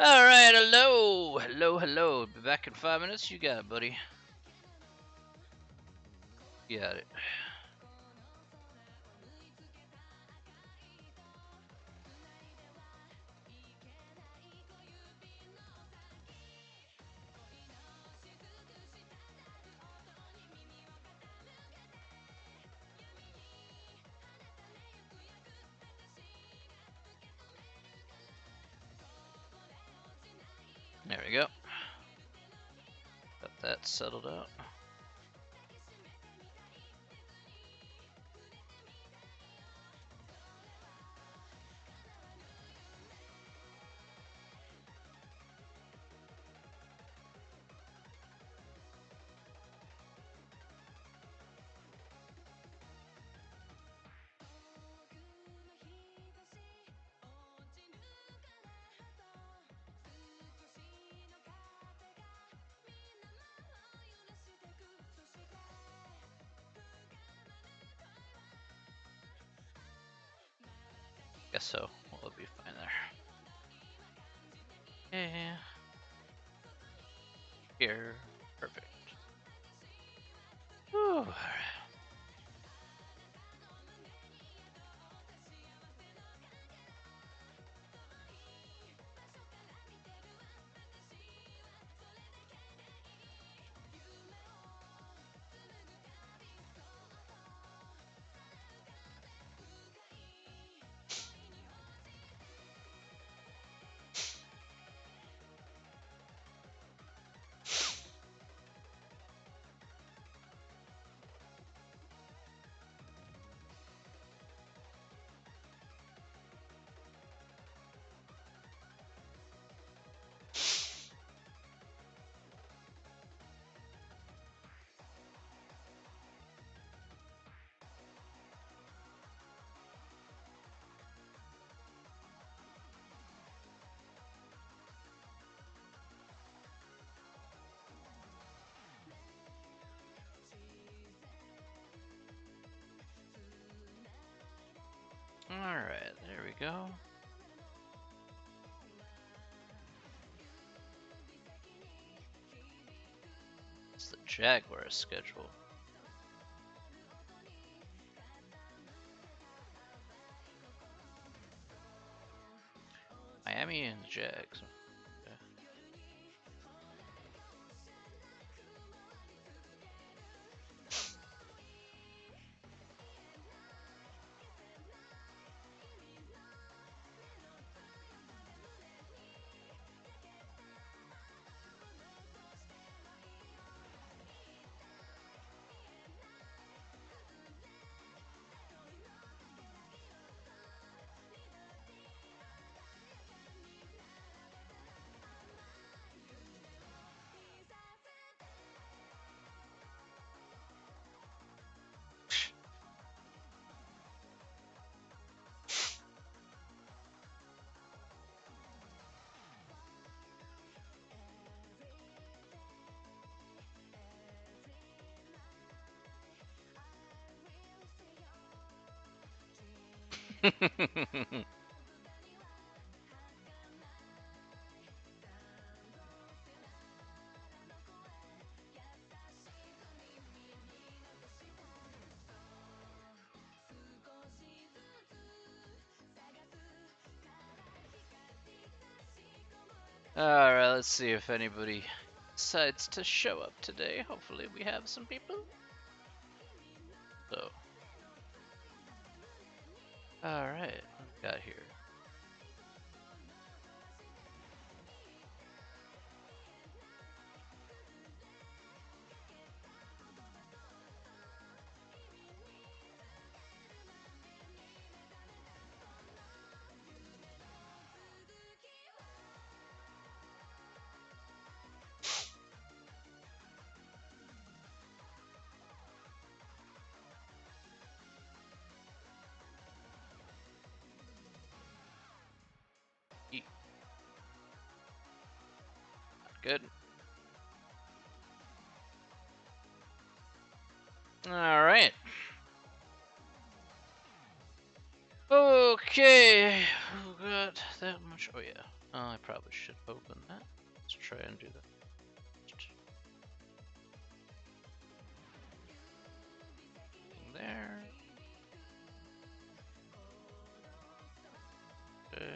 All right, hello. Be back in 5 minutes. You got it, buddy. You got it. There we go. Got that settled out. Guess so. We'll be fine there. Yeah. Here. Perfect. Whew. Alright, there we go. It's the Jaguars schedule. Miami and the Jags. Okay. Alright, let's see if anybody decides to show up today. Hopefully we have some people. So, alright, what we got here? Good. Alright. Okay. We got that much. Oh, yeah. I probably should open that. Let's try and do that. There. Okay.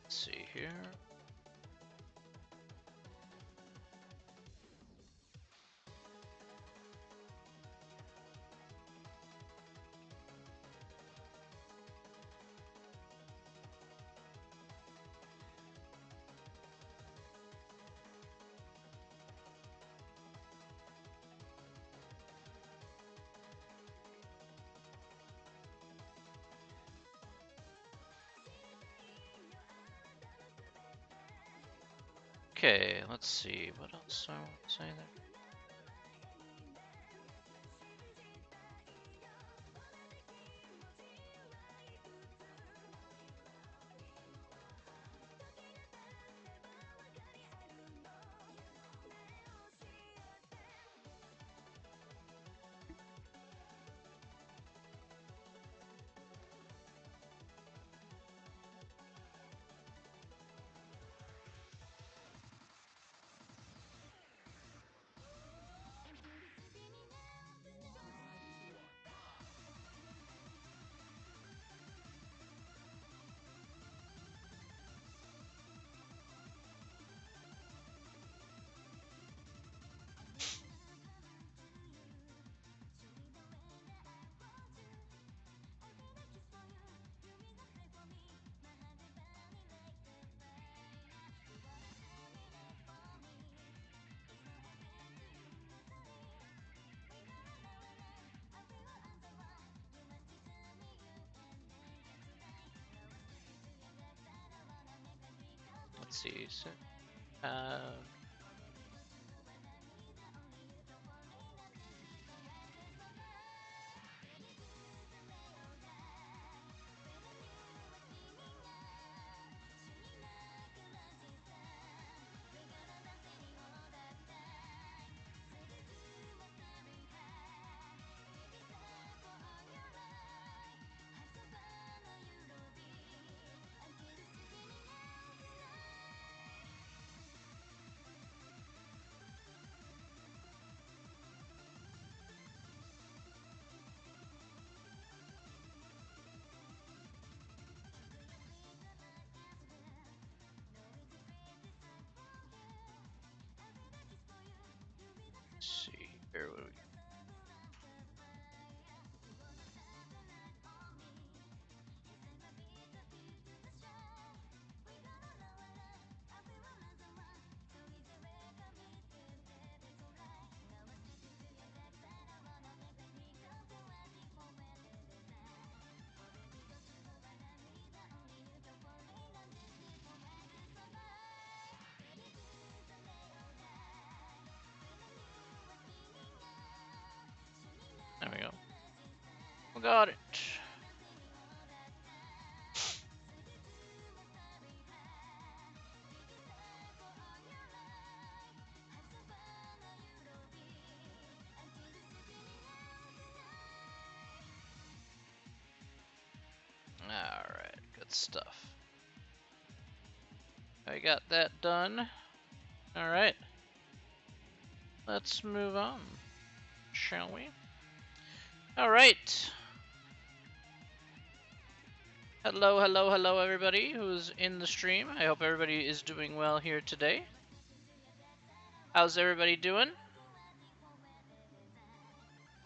Let's see here. Okay, let's see. What else I want to say there? let's see. Uh, let's see here. What do we There we go. We got it. Alright, good stuff. I got that done. Alright. Let's move on, shall we? Alright. Hello, hello, hello, everybody who's in the stream. I hope everybody is doing well here today. How's everybody doing?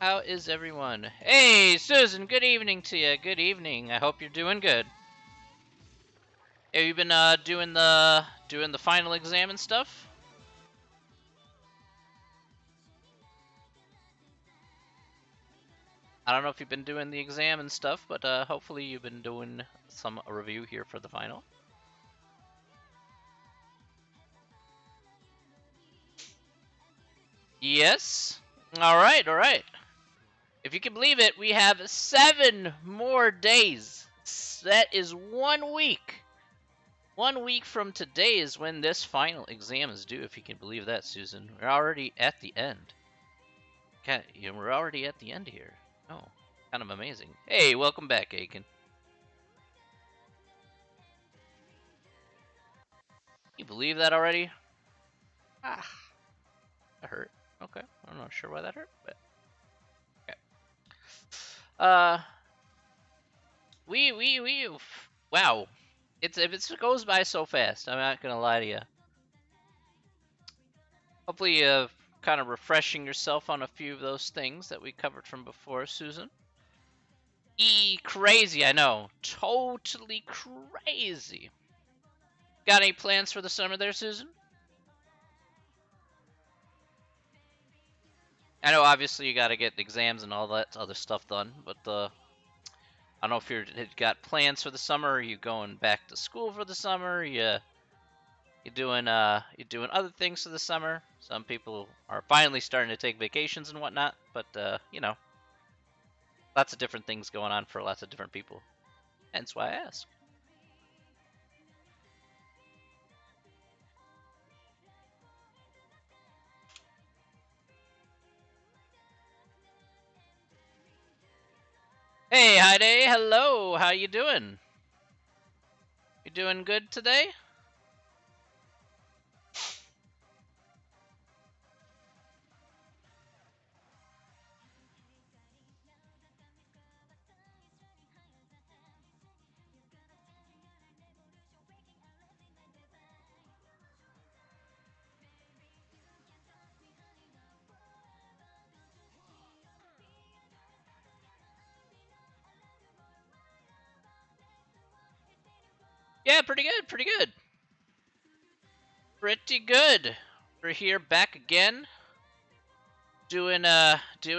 How is everyone? Hey, Susan, good evening to you. Good evening. I hope you're doing good. Have you been doing the final exam and stuff? I don't know if you've been doing the exam and stuff, but hopefully you've been doing some review here for the final. Yes. All right, all right. If you can believe it, we have 7 more days. That is 1 week. 1 week from today is when this final exam is due, if you can believe that, Susan. We're already at the end. Okay, we're already at the end here. Oh, kind of amazing. Hey, welcome back, Aiken. You believe that already? Ah, that hurt. Okay, I'm not sure why that hurt, but okay. Wow, it goes by so fast. I'm not gonna lie to you. Hopefully, kind of refreshing yourself on a few of those things that we covered from before, Susan. Crazy, I know. Totally crazy. Got any plans for the summer there, Susan? I know obviously you gotta get exams and all that other stuff done, but I don't know if you got plans for the summer. Are you going back to school for the summer? You doing other things for the summer? Some people are finally starting to take vacations and whatnot, but you know, lots of different things going on for lots of different people. Hence why I ask. Hey, Heide, hello. How you doing? You doing good today? Yeah, pretty good, pretty good. Pretty good. We're here back again. Doing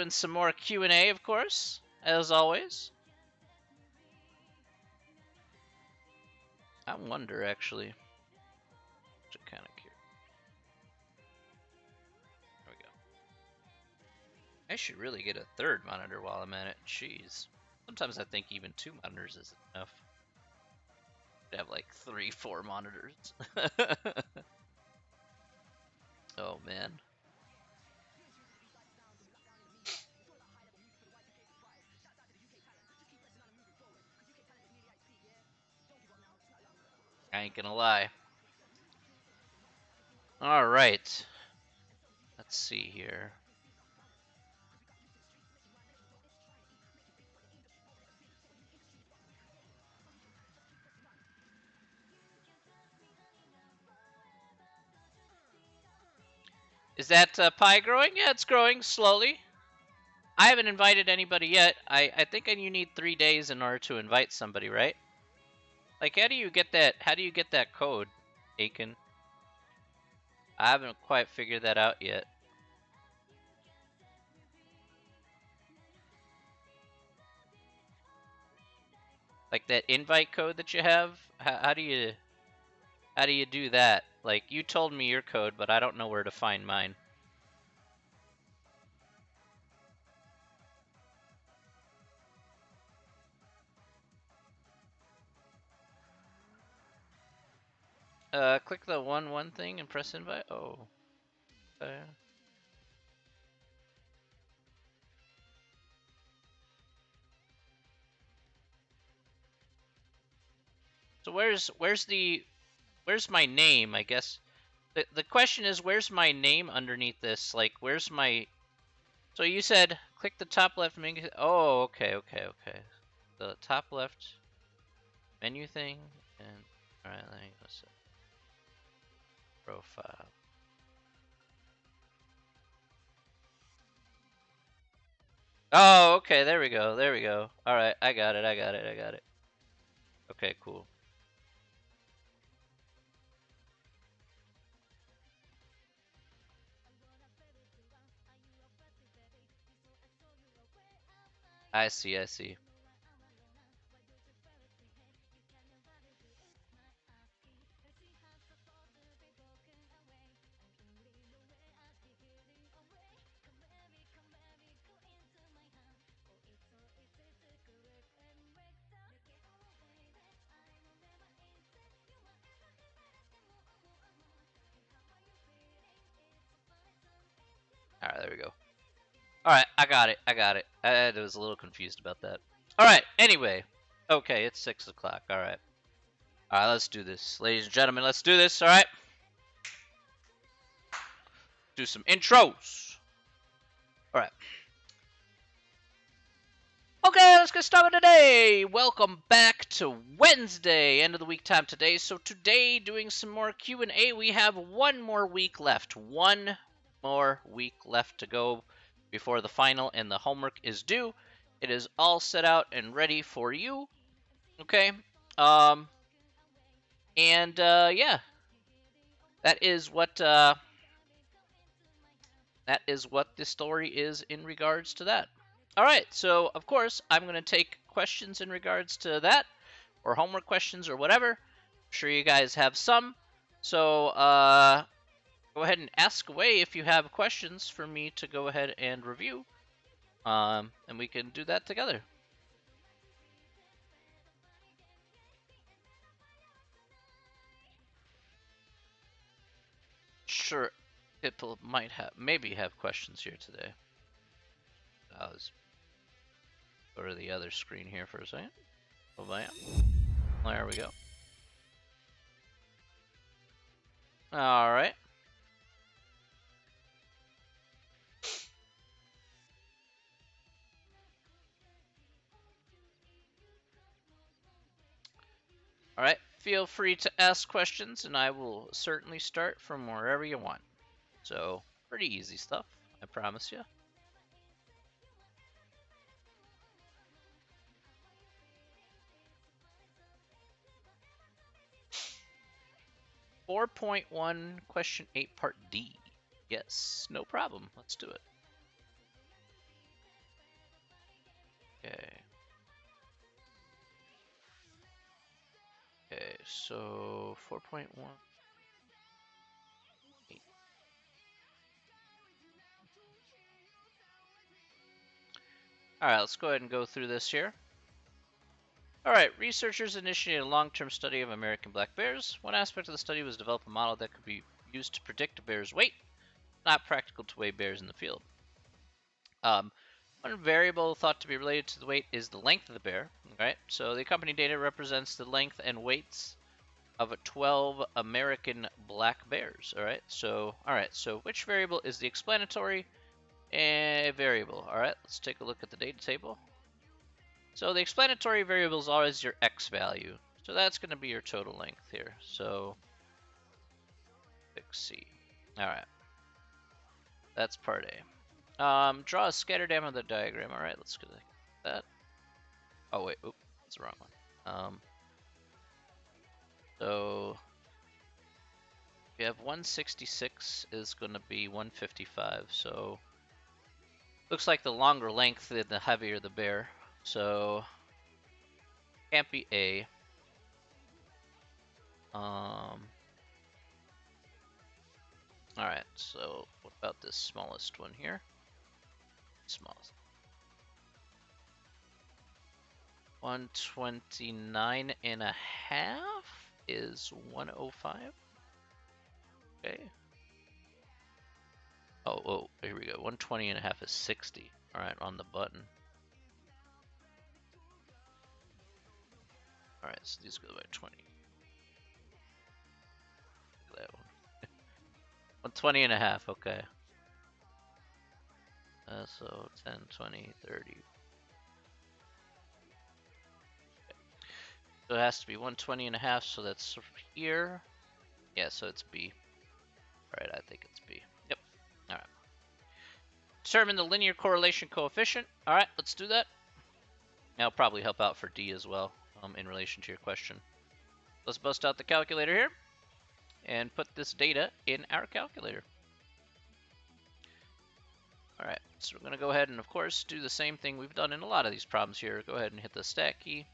some more Q&A, of course, as always. I wonder, actually. Kind of curious. There we go. I should really get a third monitor while I'm at it. Jeez. Sometimes I think even 2 monitors isn't enough. I'd have like 3, 4 monitors. Oh man. I ain't gonna lie. All right. Let's see here. Is that pie growing? Yeah, it's growing slowly. I haven't invited anybody yet. I think you need 3 days in order to invite somebody, right? Like, how do you get that? How do you get that code, Aiken? I haven't quite figured that out yet. Like that invite code that you have. How do you do that? Like, you told me your code, but I don't know where to find mine. Click the 1 thing and press invite. Oh. So where's my name? I guess the question is, where's my name underneath this? Like, where's my? So you said click the top left menu. Oh, okay. The top left menu thing, and all right, let me go set profile. Oh, okay. There we go. All right, I got it. Okay, cool. I see. All right, there we go. All right, I got it. I was a little confused about that. All right. Anyway, okay, it's 6 o'clock. All right. Let's do this, ladies and gentlemen. Let's do this. All right. Do some intros. All right. Okay, let's get started today. Welcome back to Wednesday, end of the week time today. So today, doing some more Q&A. We have 1 more week left. 1 more week left to go before the final and the homework is due. It is all set out and ready for you. Okay. Yeah, that is what the story is in regards to that. All right, so of course I'm going to take questions in regards to that, or homework questions or whatever. I'm sure you guys have some. So go ahead and ask away if you have questions for me to go ahead and review, and we can do that together. Sure, people might maybe have questions here today. I'll just go to the other screen here for a second. Oh, bam. There we go. All right. All right. Feel free to ask questions, and I will certainly start from wherever you want. So, pretty easy stuff, I promise you. 4.1, question 8, part D. Yes, no problem. Let's do it. Okay. Okay, so 4.1. All right, let's go ahead and go through this here. All right, researchers initiated a long-term study of American black bears. One aspect of the study was to develop a model that could be used to predict a bear's weight, not practical to weigh bears in the field. One variable thought to be related to the weight is the length of the bear. Right, so the accompanying data represents the length and weights of 12 American black bears. All right, so which variable is the explanatory variable? All right, let's take a look at the data table. So the explanatory variable is always your x value. So that's going to be your total length here. So pick C. All right, that's part A. Draw a scatter dam on the diagram. All right, let's go like that. Oh wait, oop, that's the wrong one. So we have 166 is going to be 155. So looks like the longer length, the heavier the bear. So can't be A. All right, so what about this smallest one here? Smallest. 129 and a half is 105. Okay. Oh, here we go. 120 and a half is 60. All right, on the button. All right, so these go by 20. Look at that one. 120 and a half, okay. So 10, 20, 30. Okay. So it has to be 120 and a half, so that's here. Yeah, so it's B. All right, I think it's B. Yep. All right. Determine the linear correlation coefficient. All right, let's do that. That'll probably help out for D as well, in relation to your question. Let's bust out the calculator here and put this data in our calculator. All right, so we're going to go ahead and, of course, do the same thing we've done in a lot of these problems here. Go ahead and hit the stat key.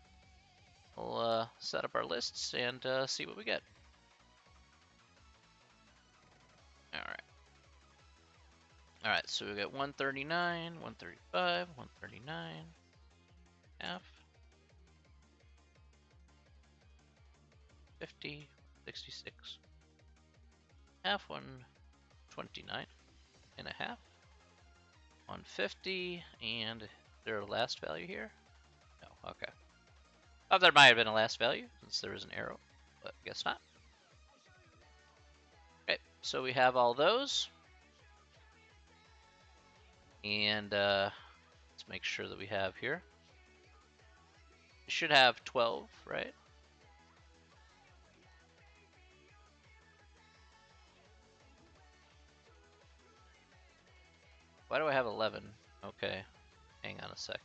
We'll set up our lists and see what we get. All right. All right, so we got 139, 135, 139, half, 50, 66, half, 129 and a half, 150, and is there a last value here? No, okay. Oh, there might have been a last value since there is an arrow, but I guess not. Okay, so we have all those. And let's make sure that we have here. We should have 12, right? Why do I have 11? Okay, hang on a sec.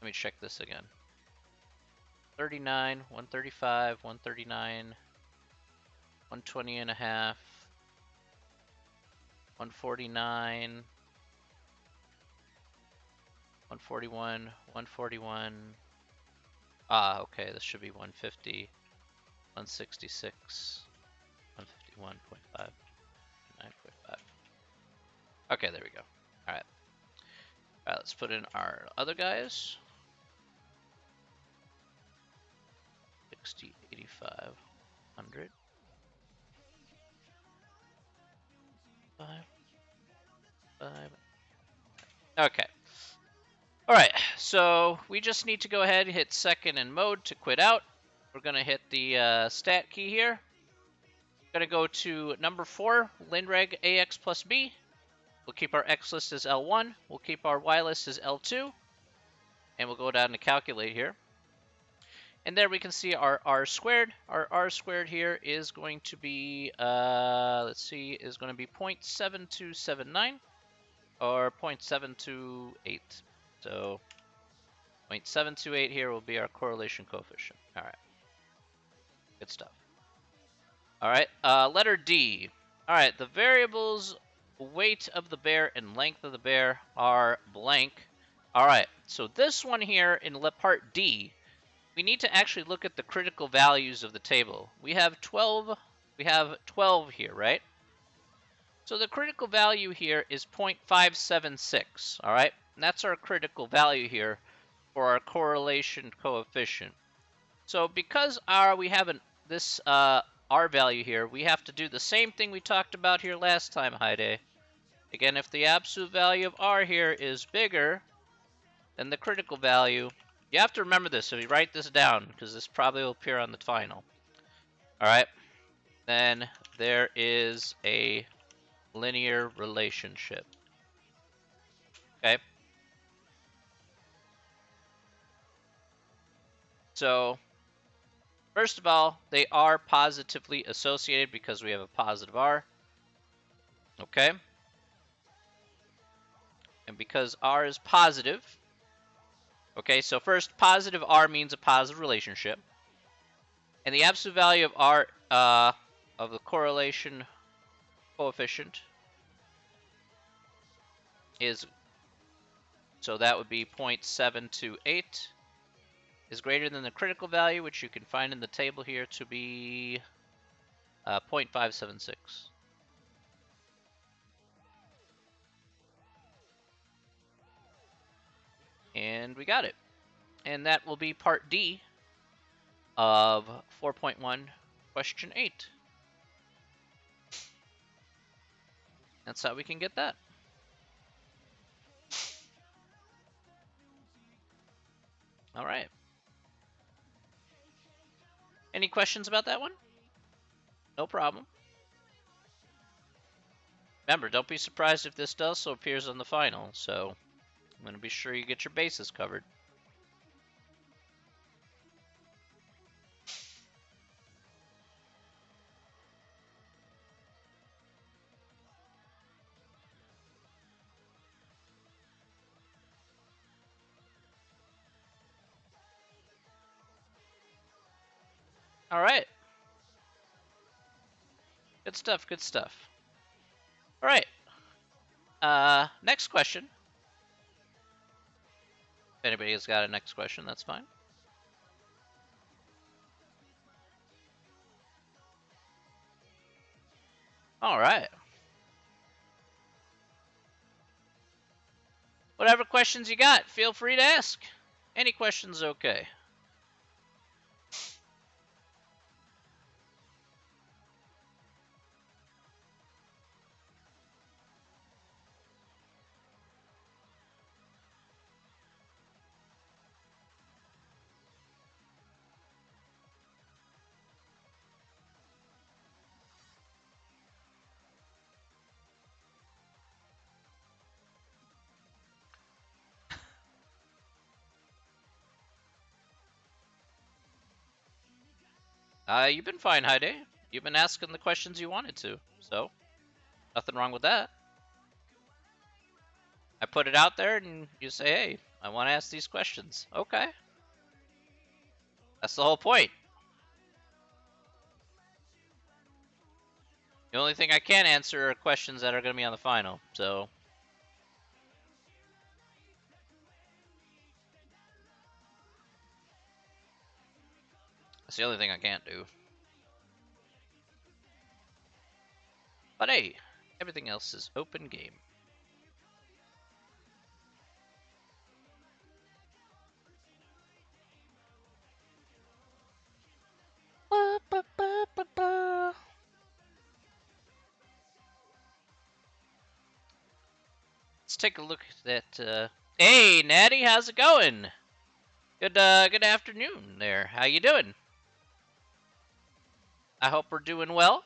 Let me check this again. 39, 135, 139, 120 and a half, 149, 141, 141. Ah, okay, this should be 150, 166, 151.5, 9.5. Okay, there we go. All right. All right, let's put in our other guys. 60, 85, 100. 5, 5. Okay. All right, so we just need to go ahead and hit second in mode to quit out. We're going to hit the stat key here. Going to go to number 4, linreg AX plus B. We'll keep our X list as L1. We'll keep our Y list as L2. And we'll go down to calculate here. And there we can see our R squared. Our R squared here is going to be, let's see, is going to be 0.7279 or 0.728. So 0.728 here will be our correlation coefficient. All right. Good stuff. All right. Letter D. All right. The variables weight of the bear and length of the bear are blank. All right. So this one here in part D, we need to actually look at the critical values of the table. We have 12. We have 12 here, right? So the critical value here is 0.576. All right. And that's our critical value here for our correlation coefficient. So because we have this R value here, we have to do the same thing we talked about here last time, Heide. Again, if the absolute value of R here is bigger than the critical value, you have to remember this, so you write this down, because this probably will appear on the final. All right, then there is a linear relationship. Okay. So, first of all, they are positively associated because we have a positive R. Okay. And because R is positive, okay, so first, positive R means a positive relationship. And the absolute value of R, of the correlation coefficient is, so that would be 0.728, is greater than the critical value, which you can find in the table here to be 0.576. And we got it. And that will be part D of 4.1, question 8. That's how we can get that. All right. Any questions about that one? No problem. Remember, don't be surprised if this also appears on the final, so I'm going to be sure you get your bases covered. All right. Good stuff, good stuff. All right. Next question. If anybody has got a next question, that's fine. All right. Whatever questions you got, feel free to ask. Any questions, okay. You've been fine, Heide. You've been asking the questions you wanted to, so nothing wrong with that. I put it out there and you say, hey, I want to ask these questions. Okay. That's the whole point. The only thing I can't answer are questions that are going to be on the final, so. That's the only thing I can't do. But hey, everything else is open game. Let's take a look at that. Hey, Natty, how's it going? Good afternoon there. How you doing? I hope we're doing well.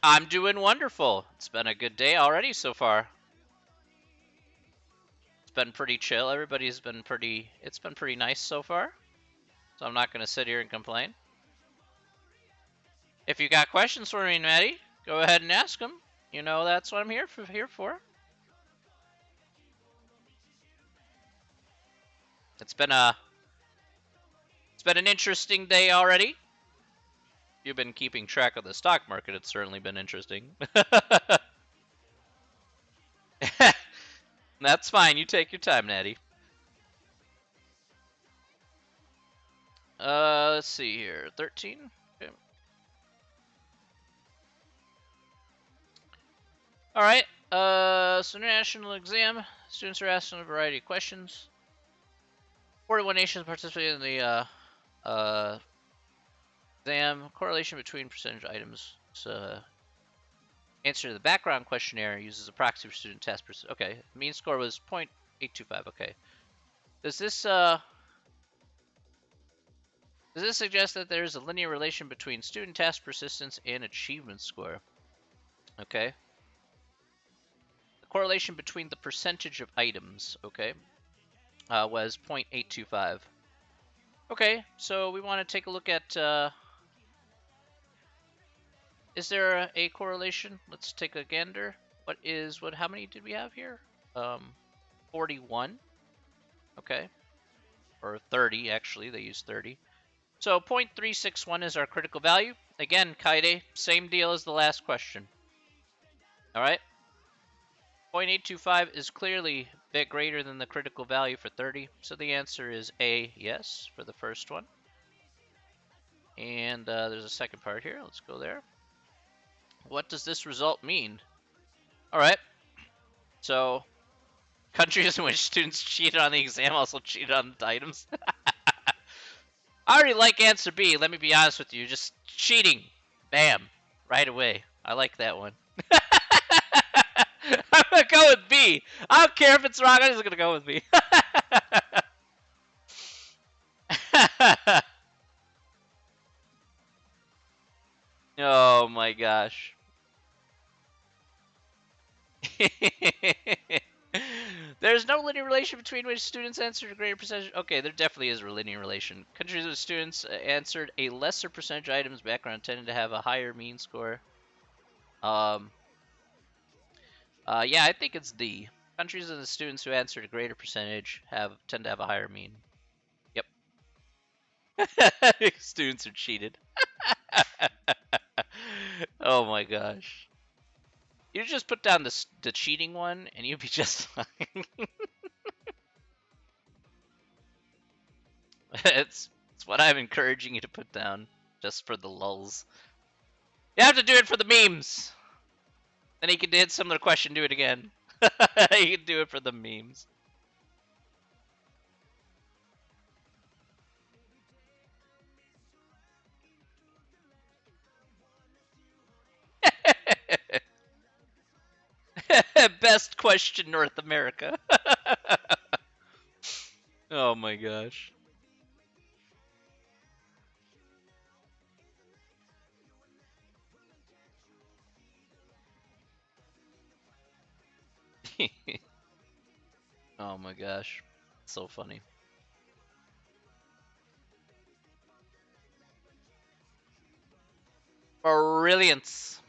I'm doing wonderful. It's been a good day already so far. It's been pretty chill. Everybody's been pretty. It's been pretty nice so far. So I'm not going to sit here and complain. If you got questions for me, Maddie, go ahead and ask them. You know that's what I'm here for. It's been an interesting day already. You've been keeping track of the stock market. It's certainly been interesting. That's fine. You take your time, Natty. Let's see here. 13. Okay. All right. So national exam. Students are asked a variety of questions. 41 nations participated in the exam. Correlation between percentage items. Answer to the background questionnaire uses a proxy for student test percent. Okay. Mean score was 0.825. Okay. Does this suggest that there is a linear relation between student task persistence and achievement score? Okay. The correlation between the percentage of items, okay, was 0.825. Okay, so we want to take a look at, is there a correlation? Let's take a gander. How many did we have here? 41. Okay. Or 30, actually, they use 30. So 0.361 is our critical value. Again, Kaide, same deal as the last question. All right. 0.825 is clearly a bit greater than the critical value for 30. So the answer is A, yes, for the first one. And there's a second part here. Let's go there. What does this result mean? All right. So countries in which students cheated on the exam also cheated on the items. I already like answer B. Let me be honest with you. Just cheating. Bam. Right away. I like that one. I'm going to go with B. I don't care if it's wrong. I'm just going to go with B. Oh my gosh. There's no linear relation between which students answered a greater percentage. Okay, there definitely is a linear relation. Countries with students answered a lesser percentage of items background tended to have a higher mean score. Yeah, I think it's D. Countries with the students who answered a greater percentage tend to have a higher mean. Yep. Students are cheated. Oh my gosh. You just put down the cheating one, and you'd be just fine. it's what I'm encouraging you to put down, just for the lulz. You have to do it for the memes. Then you can hit similar question, do it again. You can do it for the memes. Best question, North America. Oh my gosh. Oh my gosh. So funny. Brilliance.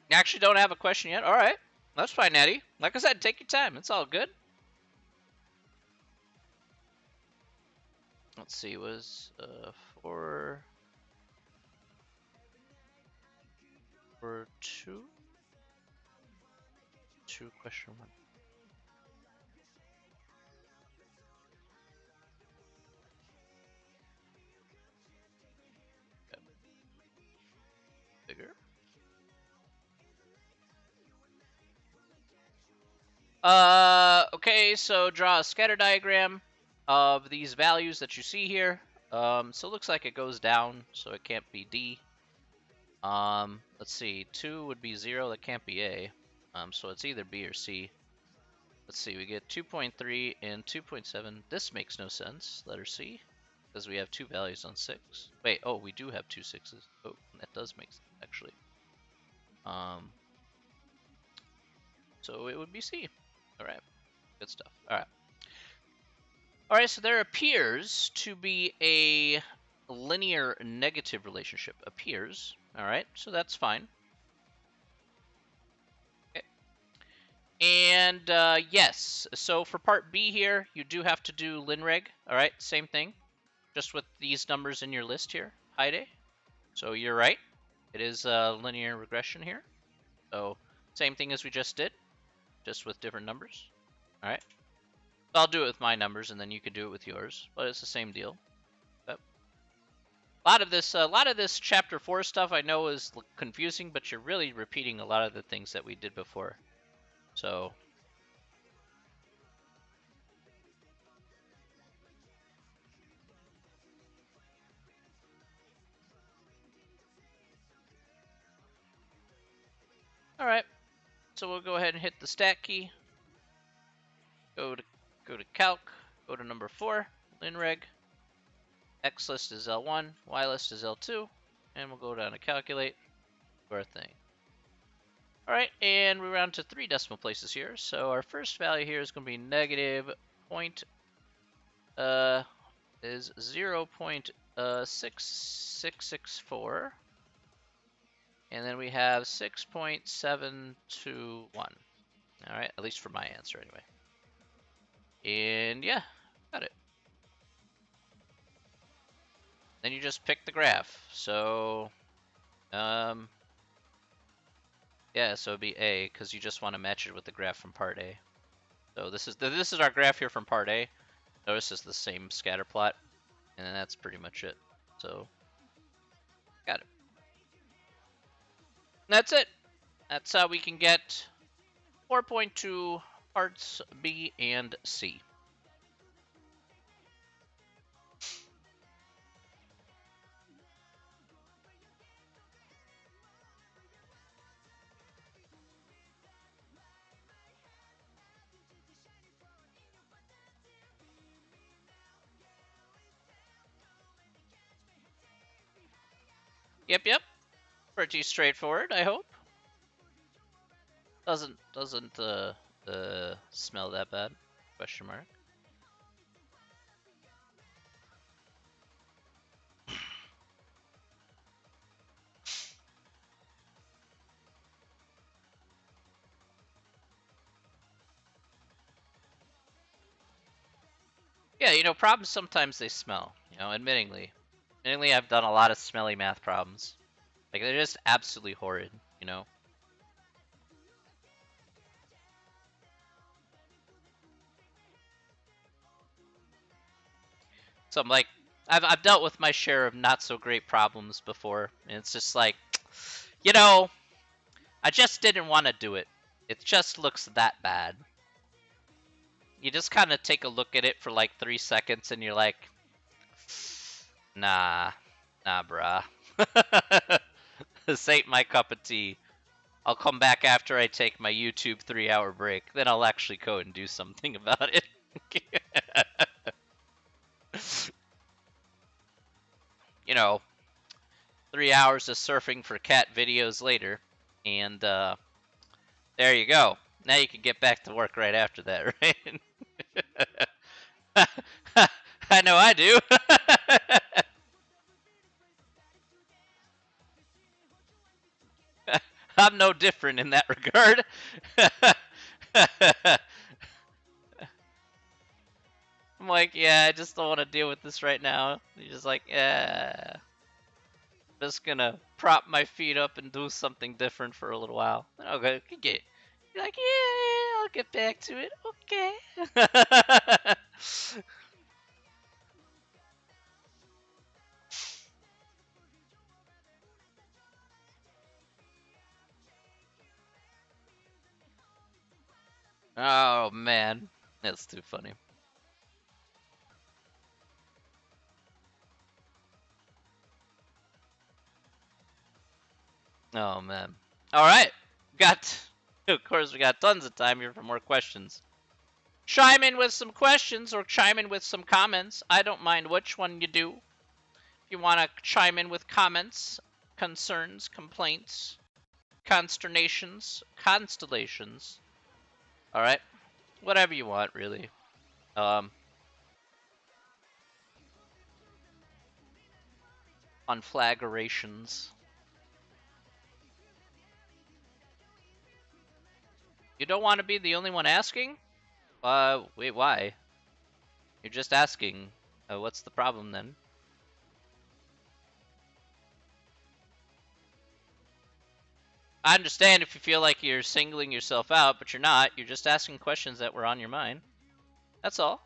You actually don't have a question yet? Alright. That's fine, Natty. Like I said, take your time. It's all good. Let's see, was 4 for 2? 2 question 1. Okay. Bigger. Okay, so draw a scatter diagram of these values that you see here. So it looks like it goes down, so it can't be D. Let's see, 2 would be 0, that can't be A. So it's either B or C. Let's see, we get 2.3 and 2.7. This makes no sense, letter C, because we have 2 values on 6. Wait, oh, we do have 2 6s. Oh, that does make sense, actually. So it would be C. All right, good stuff. All right. All right, so there appears to be a linear negative relationship. Appears. All right, so that's fine. Okay. And yes, so for part B here, you do have to do linreg. All right, same thing, just with these numbers in your list here, Heide. So you're right. It is a linear regression here. So same thing as we just did. just with different numbers. All right. I'll do it with my numbers, and then you can do it with yours. But it's the same deal. Yep. A lot of this chapter 4 stuff I know is confusing, but you're really repeating a lot of the things that we did before. So. All right. So we'll go ahead and hit the stat key. Go to calc. Go to number 4, linreg. X list is L1, Y list is L2, and we'll go down to calculate for our thing. All right, and we round to 3 decimal places here. So our first value here is going to be negative point is 0.6664, and then we have 6.721. All right, at least for my answer anyway. And yeah, got it. Then you just pick the graph. So, yeah, so it'd be A, because you just want to match it with the graph from part A. So this is our graph here from part A. Notice it's the same scatter plot, and then that's pretty much it. So, got it. And that's it. That's how we can get 4.2 parts B and C. Yep. Pretty straightforward, I hope. Doesn't smell that bad? Question mark. Yeah, you know, problems sometimes they smell. You know, admittingly, I've done a lot of smelly math problems. Like they're just absolutely horrid. You know. So I'm like, I've dealt with my share of not so great problems before, and it's just like, you know, I just didn't want to do it. It just looks that bad. You just kind of take a look at it for like 3 seconds, and you're like, nah, bruh. This ain't my cup of tea. I'll come back after I take my YouTube 3-hour break. Then I'll actually go and do something about it. You know, 3 hours of surfing for cat videos later, and there you go. Now you can get back to work right after that, right? I know I do. I'm no different in that regard. I'm like, yeah, I just don't want to deal with this right now. You're just like, yeah, just gonna prop my feet up and do something different for a little while. Okay, get. You're like, yeah, I'll get back to it. Okay. Oh man, that's too funny. Oh man. All right, of course we got tons of time here for more questions. Chime in with some questions or chime in with some comments. I don't mind which one you do. If you want to chime in with comments, concerns, complaints, consternations, constellations. All right, whatever you want, really. Conflagrations. You don't want to be the only one asking? Wait, why? You're just asking. What's the problem then? I understand if you feel like you're singling yourself out, but you're not. You're just asking questions that were on your mind. That's all.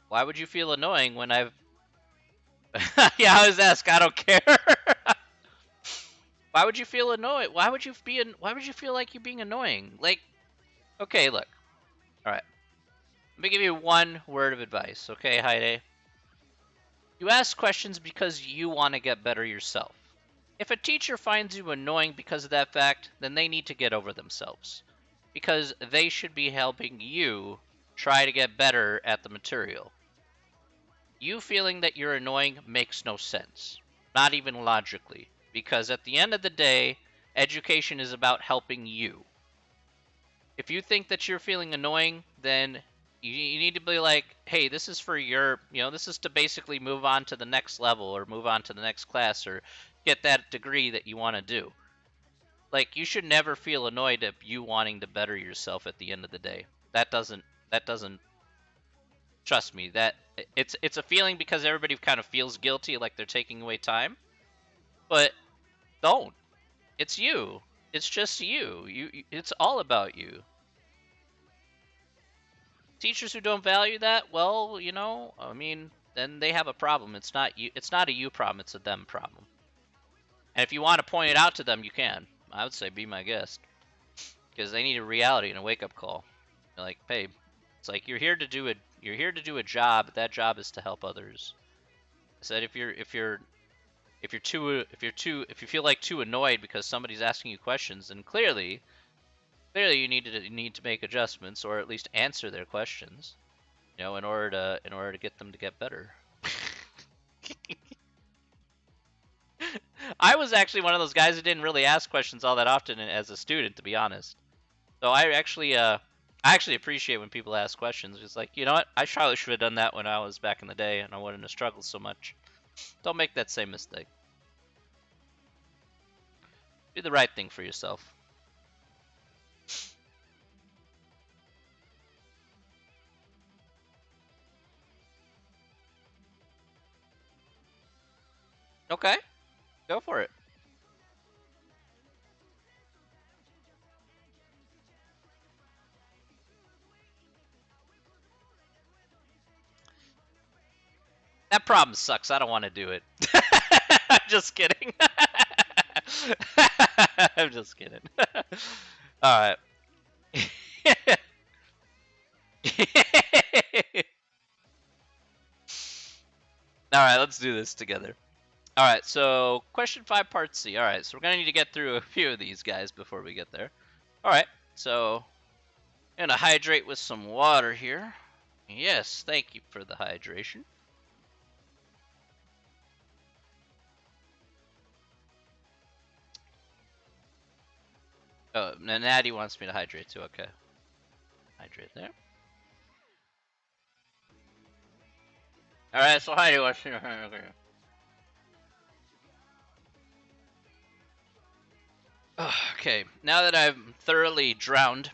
Why would you feel annoying when I've... Yeah, I always ask. I don't care. Why would you feel annoyed? Why would you feel like you're being annoying? Like, okay, look. All right. Let me give you one word of advice, okay, Heide? You ask questions because you want to get better yourself. If a teacher finds you annoying because of that fact, then they need to get over themselves. Because they should be helping you try to get better at the material. You feeling that you're annoying makes no sense. Not even logically. Because at the end of the day, education is about helping you. If you think that you're feeling annoying, then you need to be like, hey, this is for your, this is to basically move on to the next level or move on to the next class or get that degree that you want to do. Like, you should never feel annoyed at you wanting to better yourself at the end of the day. That doesn't trust me, that it's a feeling because everybody kind of feels guilty like they're taking away time. But don't. It's you. It's just you. It's all about you. Teachers who don't value that, well, I mean, then they have a problem. It's not you. It's not a you problem. It's a them problem. And if you want to point it out to them, you can. I would say be my guest, because they need a reality and a wake-up call. You're like, hey, it's like you're here to do a job. But that job is to help others. I said if you feel like too annoyed because somebody's asking you questions, then clearly you need to make adjustments or at least answer their questions. In order to get them to get better. I was actually one of those guys who didn't really ask questions all that often as a student, to be honest. So I actually appreciate when people ask questions. It's like, you know what? I probably should have done that when I was back in the day, and I wouldn't have struggled so much. Don't make that same mistake. Do the right thing for yourself. Okay, go for it. That problem sucks. I don't want to do it. I'm just kidding. I'm just kidding. All right. All right, let's do this together. All right, so question 5, part C. All right, so we're gonna need to get through a few of these guys before we get there. All right, so I'm gonna hydrate with some water here. Yes, thank you for the hydration. Oh, Natty wants me to hydrate too. Okay, hydrate there. All right, so Heidi wants me to hydrate. Okay, now that I'm thoroughly drowned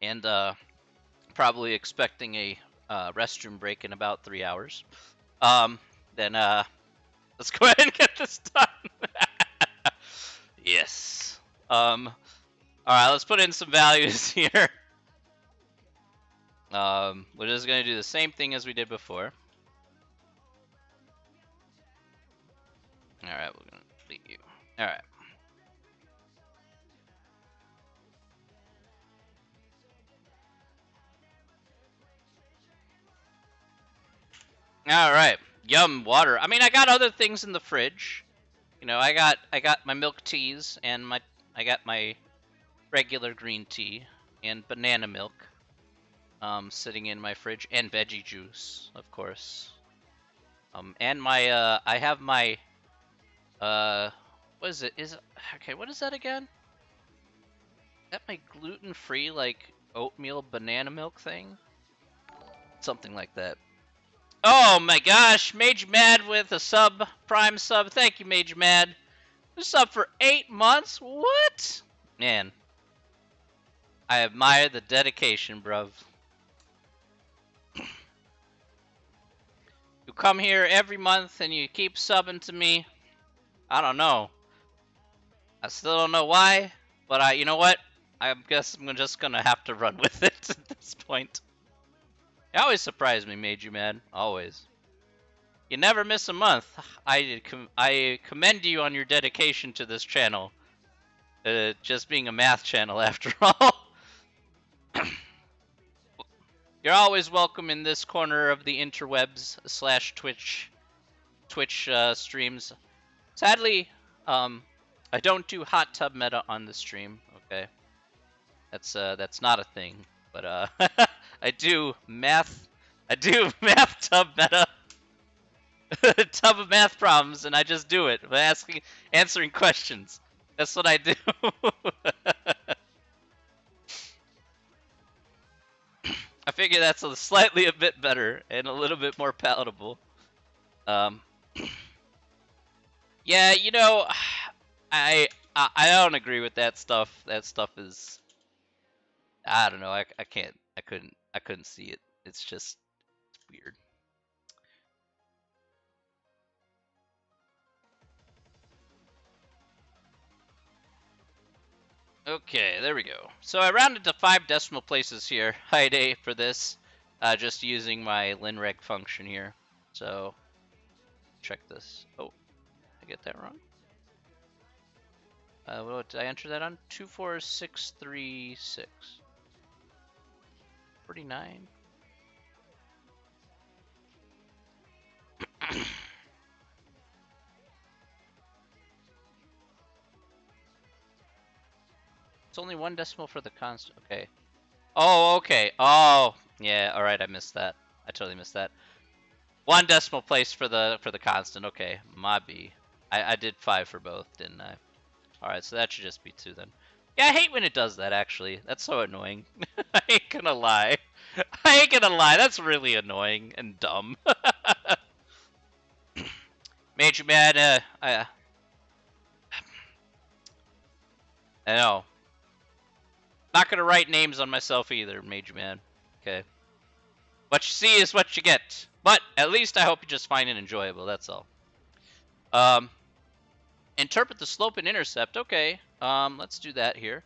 and probably expecting a restroom break in about 3 hours, then let's go ahead and get this done. Yes. All right, let's put in some values here. We're just gonna do the same thing as we did before. All right, we're gonna delete you. All right. All right. Yum, water. I mean, I got other things in the fridge. I got my milk teas and I got my regular green tea and banana milk sitting in my fridge, and veggie juice, of course. And my I have my what is it? Okay, what is that again? Is that my gluten-free like oatmeal banana milk thing? Something like that. Oh my gosh, Mage Mad with a prime sub. Thank you, Mage Mad. You sub for 8 months? What? Man, I admire the dedication, bruv. You come here every month and you keep subbing to me. I don't know. I still don't know why, but you know what? I guess I'm just gonna have to run with it at this point. You always surprise me, Made You Mad. Always. You never miss a month. I commend you on your dedication to this channel. Just being a math channel after all. You're always welcome in this corner of the interwebs / Twitch streams. Sadly, I don't do hot tub meta on the stream. Okay, that's not a thing. But I do math. I do math tub meta. Tub of math problems, and I just do it by answering questions. That's what I do. I figure that's slightly a bit better and a little bit more palatable. Yeah, you know, I don't agree with that stuff. That stuff is, I don't know. I couldn't see it. It's just weird. Okay, there we go. So I rounded to 5 decimal places here, height A for this, just using my linreg function here. So check this. Oh, I get that wrong. What did I enter that on? 24636. 49. It's only 1 decimal for the constant. Okay. Oh, okay. Oh, yeah. All right, I missed that. I totally missed that. 1 decimal place for the constant. Okay, my B. I did 5 for both, didn't I? All right, so that should just be 2 then. Yeah, I hate when it does that. Actually, that's so annoying. I ain't gonna lie. I ain't gonna lie. That's really annoying and dumb. Made You Mad. I know. Not gonna write names on myself either, Made You Mad. Okay. What you see is what you get. But at least I hope you just find it enjoyable. That's all. Interpret the slope and intercept. Okay. Let's do that here.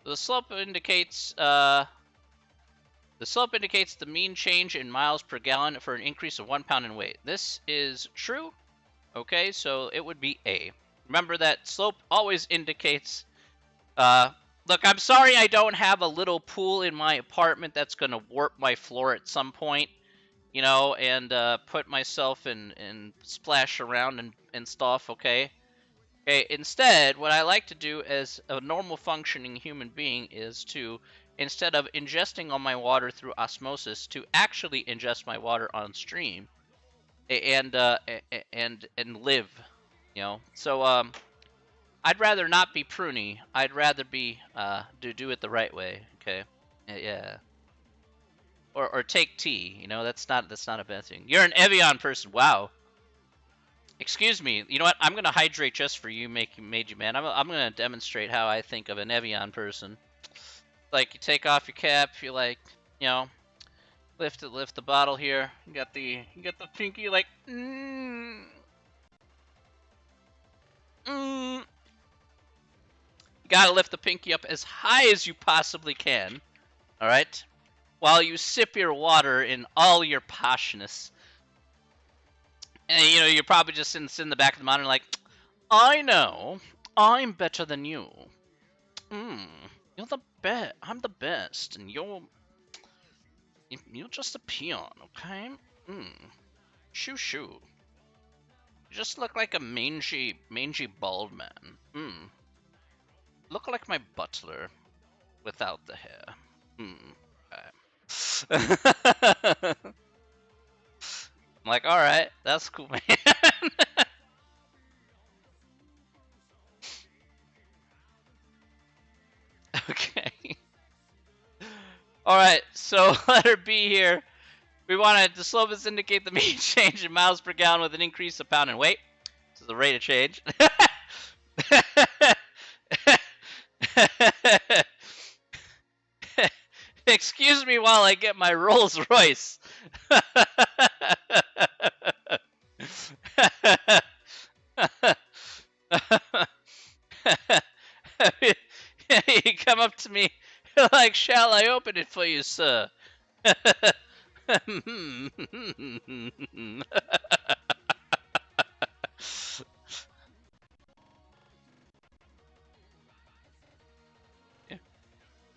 The slope indicates the mean change in miles per gallon for an increase of 1 pound in weight. This is true. Okay, so it would be A. Remember that slope always indicates. Look, I'm sorry I don't have a little pool in my apartment that's gonna warp my floor at some point, you know, and put myself and splash around and stuff. Okay. Okay, instead, what I like to do as a normal functioning human being is to, instead of ingesting all my water through osmosis, to actually ingest my water on stream and live, you know. So I'd rather not be pruny. I'd rather be do it the right way. Okay, yeah. Or take tea. You know, that's not a bad thing. You're an Evian person. Wow. Excuse me. You know what? I'm gonna hydrate just for you, Made You Mad. I'm gonna demonstrate how I think of an Evian person. Like, you take off your cap. You like, you know, lift the bottle here. You got the pinky like. You gotta lift the pinky up as high as you possibly can. All right. While you sip your water in all your poshness. And you know, you're probably just sitting in the back of the monitor like, I know, I'm better than you. You're the best. I'm the best, and you're just a peon, okay? Shoo shoo. You just look like a mangy bald man. Look like my butler, without the hair. Right. I'm like, all right, that's cool, man. Okay. All right, so letter B here. We want the slope is indicate the mean change in miles per gallon with an increase of pound in weight. This is the rate of change. Excuse me while I get my Rolls Royce. come up to me like, "Shall I open it for you, sir?"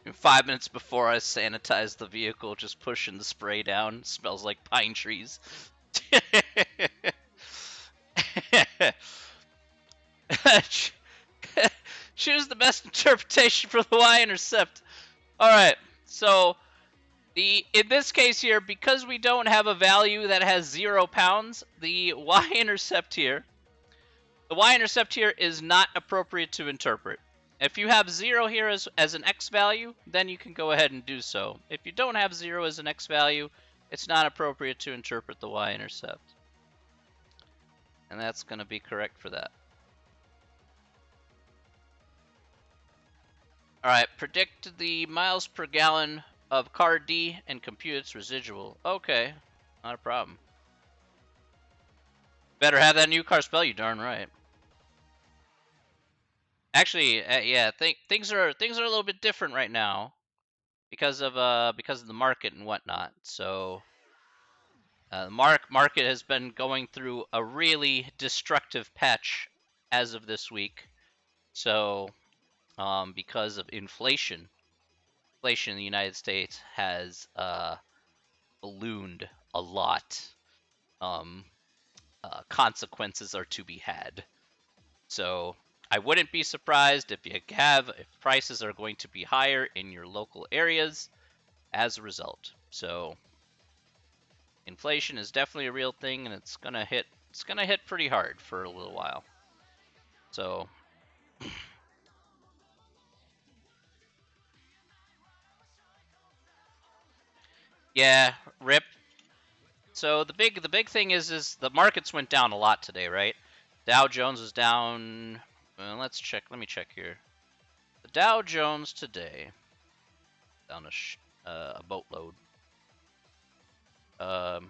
And 5 minutes before I sanitize the vehicle, just pushing the spray down. It smells like pine trees. Choose the best interpretation for the y-intercept. All right, so in this case here, because we don't have a value that has 0 pounds, the y-intercept here is not appropriate to interpret. If you have 0 here as an x value, then you can go ahead and do so. If you don't have 0 as an x value, it's not appropriate to interpret the y-intercept. And that's going to be correct for that. Alright, predict the miles per gallon of car D and compute its residual. Okay, not a problem. Better have that new car spell, you darn right. Actually, yeah, things are a little bit different right now because of the market and whatnot. So the market has been going through a really destructive patch as of this week. So because of inflation in the United States has ballooned a lot. Consequences are to be had. So I wouldn't be surprised if prices are going to be higher in your local areas as a result. So inflation is definitely a real thing, and it's gonna hit pretty hard for a little while. So yeah, rip. So the big thing is the markets went down a lot today, right? Dow Jones was down. Let's check. Let me check here. The Dow Jones today down a boatload. Yeah,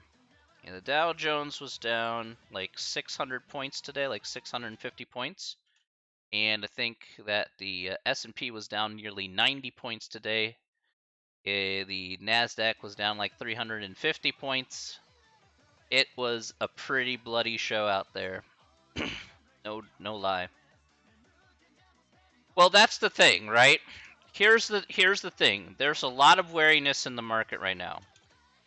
the Dow Jones was down like 600 points today, like 650 points, and I think that the S&P was down nearly 90 points today. The Nasdaq was down like 350 points. It was a pretty bloody show out there. No lie. Well, that's the thing, right? Here's the thing. There's a lot of wariness in the market right now.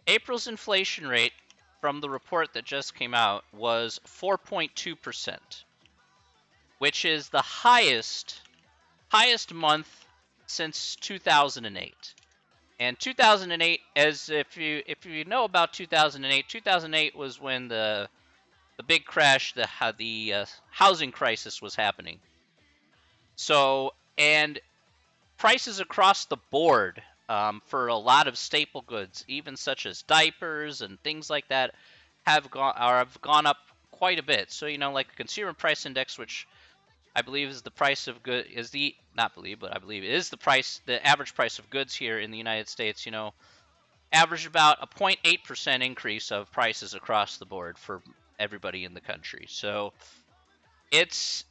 April's inflation rate from the report that just came out was 4.2%, which is the highest month since 2008. And 2008, as if you know about 2008, 2008 was when the big crash, the housing crisis was happening. So, and prices across the board for a lot of staple goods, even such as diapers and things like that, have gone up quite a bit. So like the consumer price index, which I believe is the price of good is the not believe, but I believe it is the average price of goods here in the United States. Averaged about a 0.8% increase of prices across the board for everybody in the country. So it's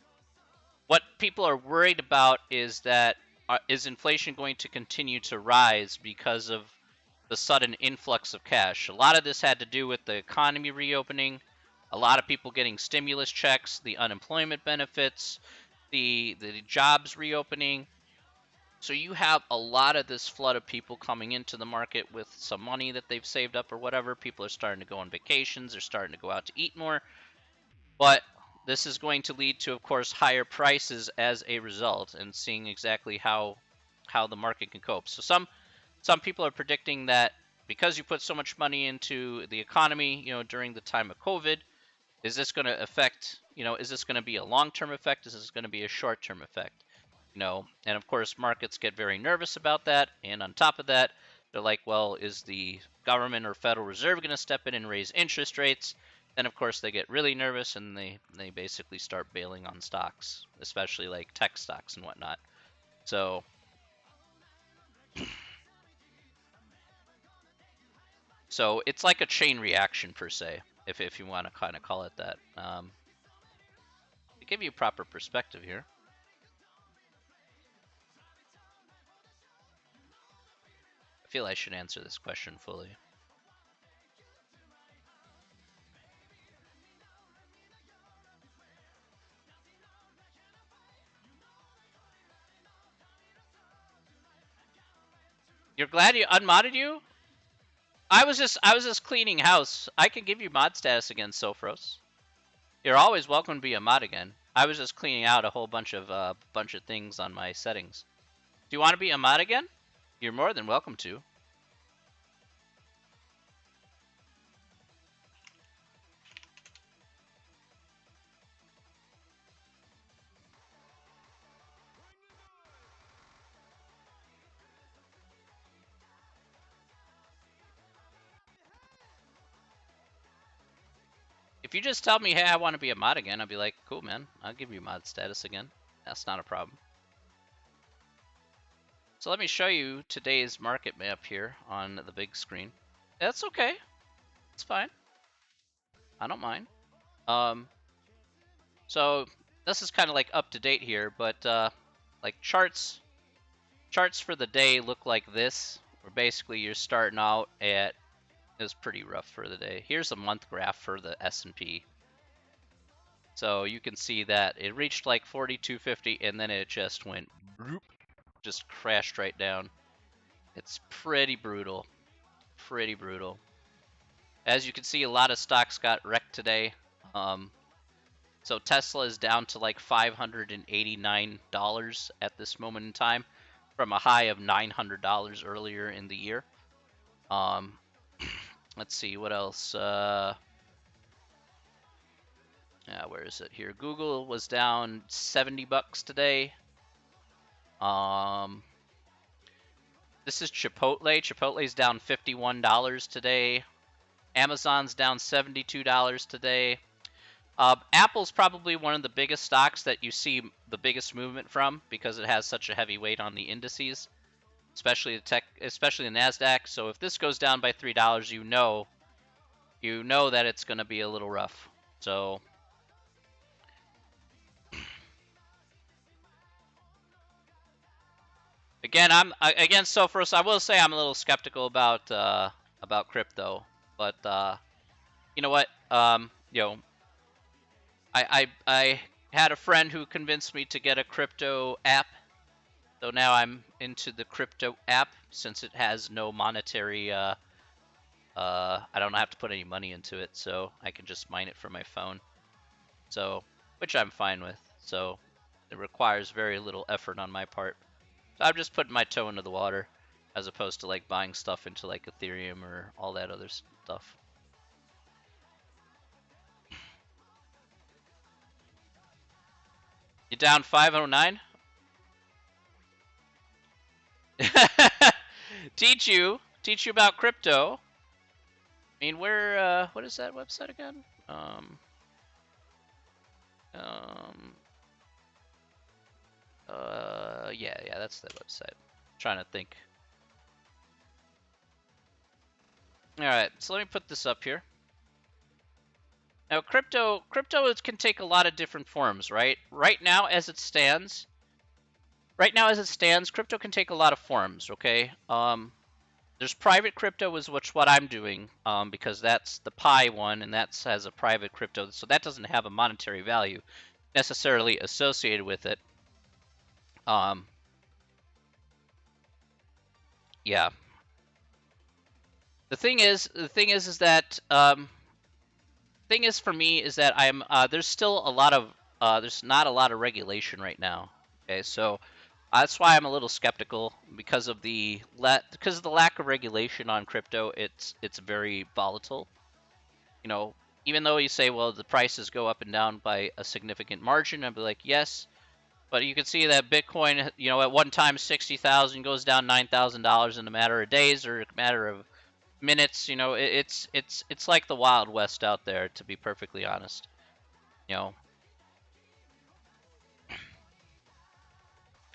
what people are worried about is that is inflation going to continue to rise because of the sudden influx of cash? A lot of this had to do with the economy reopening, a lot of people getting stimulus checks, the unemployment benefits, the jobs reopening. So you have a lot of this flood of people coming into the market with some money that they've saved up or whatever. People are starting to go on vacations, they're starting to go out to eat more. But this is going to lead to, of course, higher prices as a result, and seeing exactly how the market can cope. So some people are predicting that because you put so much money into the economy, during the time of COVID, is this going to affect, is this going to be a long-term effect? Is this going to be a short-term effect? And of course, markets get very nervous about that. And on top of that, they're like, well, is the government or Federal Reserve going to step in and raise interest rates? Then, of course, they get really nervous and they basically start bailing on stocks, especially like tech stocks and whatnot. So it's like a chain reaction per se, if you want to kind of call it that. To give you proper perspective here. feel I should answer this question fully. You're glad you unmodded you? I was just cleaning house. I can give you mod status again, Sophros. You're always welcome to be a mod again. I was just cleaning out a whole bunch of things on my settings. Do you want to be a mod again? You're more than welcome to. If you just tell me, hey, I want to be a mod again, I'll be like, cool, man. I'll give you mod status again. That's not a problem. So let me show you today's market map here on the big screen. That's okay. It's fine. I don't mind. So this is kind of like up to date here, but like charts for the day look like this, where basically you're starting out at, it was pretty rough for the day. Here's a month graph for the S&P. So you can see that it reached like 4250 and then it just went bloop, just crashed right down. It's pretty brutal. Pretty brutal. As you can see, a lot of stocks got wrecked today. So Tesla is down to like $589 at this moment in time, from a high of $900 earlier in the year. Let's see what else. Where is it here? Google was down $70 today. This is Chipotle. Chipotle's down $51 today. Amazon's down $72 today. Apple's probably one of the biggest stocks that you see the biggest movement from because it has such a heavy weight on the indices, especially the Nasdaq. So if this goes down by $3, you know that it's going to be a little rough. So again, so first I will say I'm a little skeptical about crypto, but you know what? I had a friend who convinced me to get a crypto app, so now I'm into the crypto app since it has no monetary. I don't have to put any money into it, so I can just mine it from my phone. So, which I'm fine with. So, it requires very little effort on my part. So I'm just putting my toe into the water, as opposed to like buying stuff into like Ethereum or all that other stuff. You down 509? Teach you about crypto. I mean, where? What is that website again? Yeah, that's the website. I'm trying to think. All right, so let me put this up here. Now, crypto can take a lot of different forms, right? Right now, as it stands, crypto can take a lot of forms. Okay. There's private crypto is what I'm doing, because that's the Pi one, and that has a private crypto, so that doesn't have a monetary value necessarily associated with it. Yeah. The thing is that for me is that I'm there's still a lot of there's not a lot of regulation right now. Okay, so that's why I'm a little skeptical because of the lack of regulation on crypto. It's very volatile. You know, even though you say, well, the prices go up and down by a significant margin, I'd be like, yes, but you can see that Bitcoin, you know, at one time 60,000 goes down $9,000 in a matter of days or a matter of minutes. You know, it's like the Wild West out there, to be perfectly honest. You know,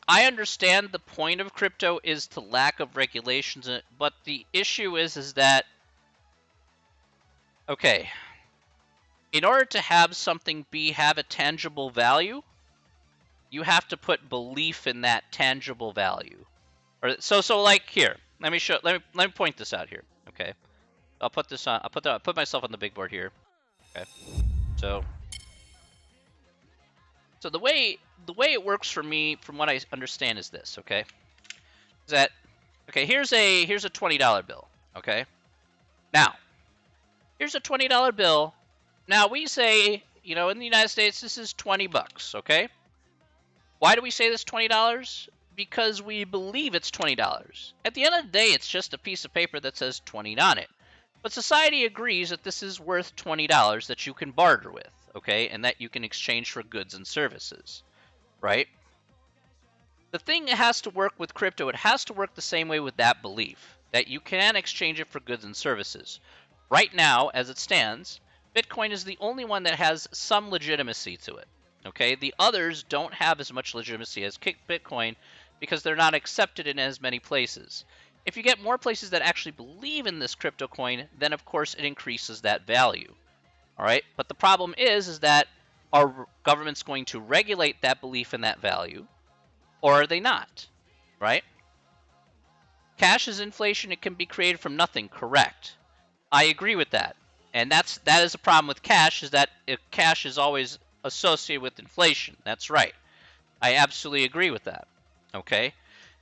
I understand the point of crypto is the lack of regulations, but the issue is that, okay, in order to have something have a tangible value, you have to put belief in that tangible value. Or so like here, let me show. Let me point this out here. Okay, I'll put this on. I'll put myself on the big board here. Okay, so the way it works for me, from what I understand, is this. Okay, is that okay? Here's a $20 bill. Okay, now here's a $20 bill. Now we say, you know, in the United States, this is 20 bucks. Okay, why do we say this $20? Because we believe it's $20. At the end of the day, it's just a piece of paper that says 20 on it. But society agrees that this is worth $20 that you can barter with, okay, and that you can exchange for goods and services, right? The thing that has to work with crypto, it has to work the same way with that belief, that you can exchange it for goods and services. Right now, as it stands, Bitcoin is the only one that has some legitimacy to it, okay? The others don't have as much legitimacy as Bitcoin because they're not accepted in as many places. If you get more places that actually believe in this crypto coin, then of course it increases that value. All right, but the problem is that are governments going to regulate that belief in that value, or are they not? Right? Cash is inflation. It can be created from nothing. Correct. I agree with that, and that is a problem with cash. Is that cash is always associated with inflation. That's right. I absolutely agree with that. Okay.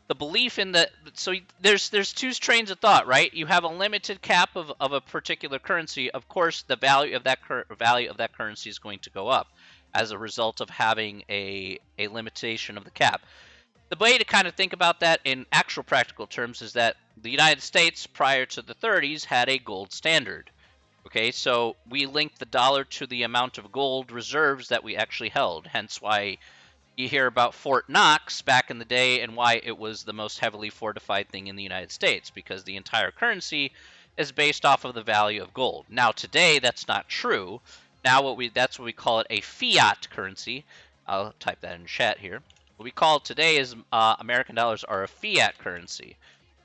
The belief in the so there's two trains of thought, right? You have a limited cap of a particular currency. Of course, the value of that currency is going to go up as a result of having a limitation of the cap. The way to kind of think about that in actual practical terms is that the United States prior to the 30s had a gold standard. Okay, so we linked the dollar to the amount of gold reserves that we actually held, hence why you hear about Fort Knox back in the day and why it was the most heavily fortified thing in the United States, because the entire currency is based off of the value of gold. Now today that's not true. Now that's what we call it, a fiat currency. I'll type that in chat here. What we call it today is American dollars are a fiat currency,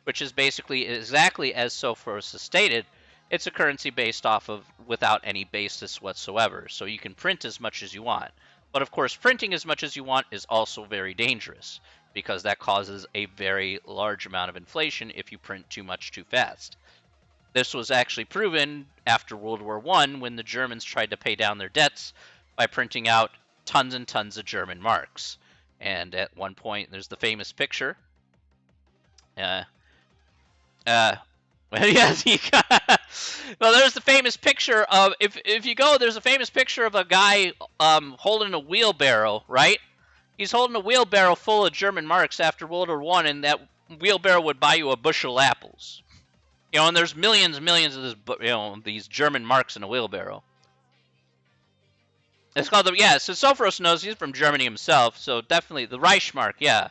which is basically exactly as Sophros has stated. It's a currency based off of without any basis whatsoever. So you can print as much as you want. But of course, printing as much as you want is also very dangerous, because that causes a very large amount of inflation if you print too much too fast. This was actually proven after World War I, when the Germans tried to pay down their debts by printing out tons and tons of German marks. And at one point, there's the famous picture. Well, yes, well, there's the famous picture of, if you go, there's a famous picture of a guy holding a wheelbarrow, right? He's holding a wheelbarrow full of German marks after World War I, and that wheelbarrow would buy you a bushel of apples. You know, and there's millions and millions of these German marks in a wheelbarrow. It's called so Sophros knows, he's from Germany himself, so definitely the Reichsmark, yeah.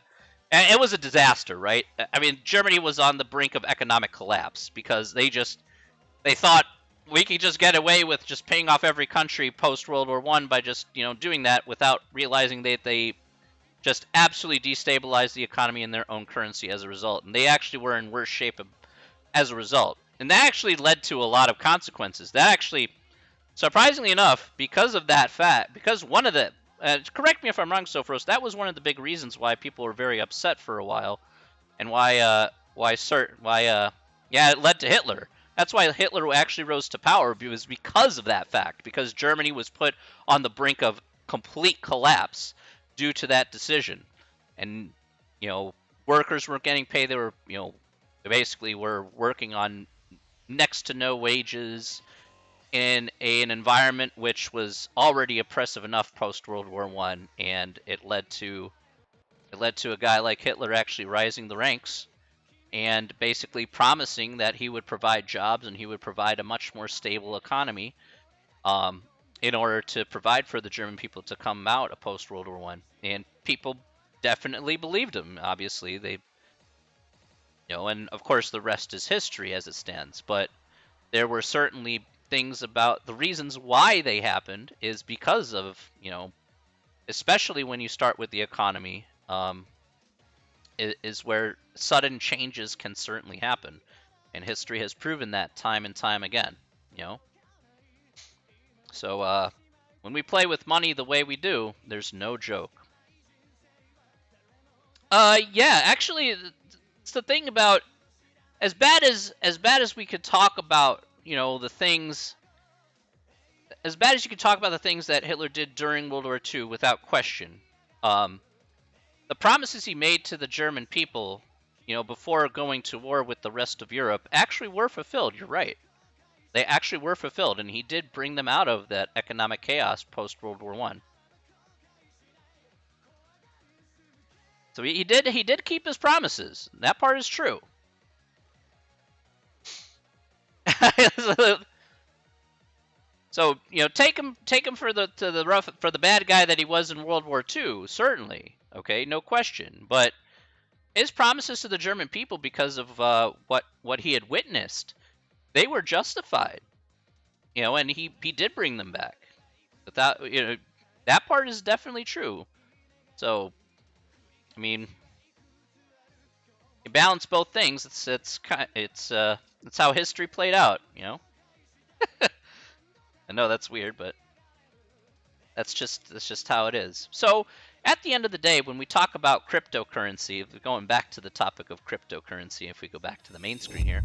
And it was a disaster, right? I mean, Germany was on the brink of economic collapse because they thought we could just get away with just paying off every country post World War I by just, doing that without realizing that they just absolutely destabilized the economy in their own currency as a result. And they actually were in worse shape as a result. And that actually led to a lot of consequences. That actually, surprisingly enough, because of that fact, because one of the correct me if I'm wrong, Sophros, that was one of the big reasons why people were very upset for a while, and why it led to Hitler. That's why Hitler actually rose to power, was because of that fact, because Germany was put on the brink of complete collapse due to that decision. And, workers weren't getting paid. They were, they basically were working on next to no wages, in an environment which was already oppressive enough post World War I, and it led to a guy like Hitler actually rising the ranks and basically promising that he would provide jobs and he would provide a much more stable economy in order to provide for the German people to come out of post World War I. And people definitely believed him. Obviously, they, and of course the rest is history as it stands. But there were certainly things about the reasons why they happened is because of, especially when you start with the economy, is where sudden changes can certainly happen. And history has proven that time and time again, So when we play with money the way we do, there's no joke. Yeah, actually, it's the thing about as bad as we could talk about, the things, as bad as you could talk about the things that Hitler did during World War II without question. The promises he made to the German people, before going to war with the rest of Europe, actually were fulfilled. You're right. They actually were fulfilled, and he did bring them out of that economic chaos post World War I. So he did keep his promises. That part is true. So take him for the bad guy that he was in World War II, certainly. Okay, no question. But his promises to the German people, because of what he had witnessed, they were justified. And he did bring them back. But that part is definitely true. So, I mean, you balance both things. It's how history played out. I know that's weird, but that's just how it is. So, at the end of the day, when we talk about cryptocurrency, going back to the topic of cryptocurrency, if we go back to the main screen here,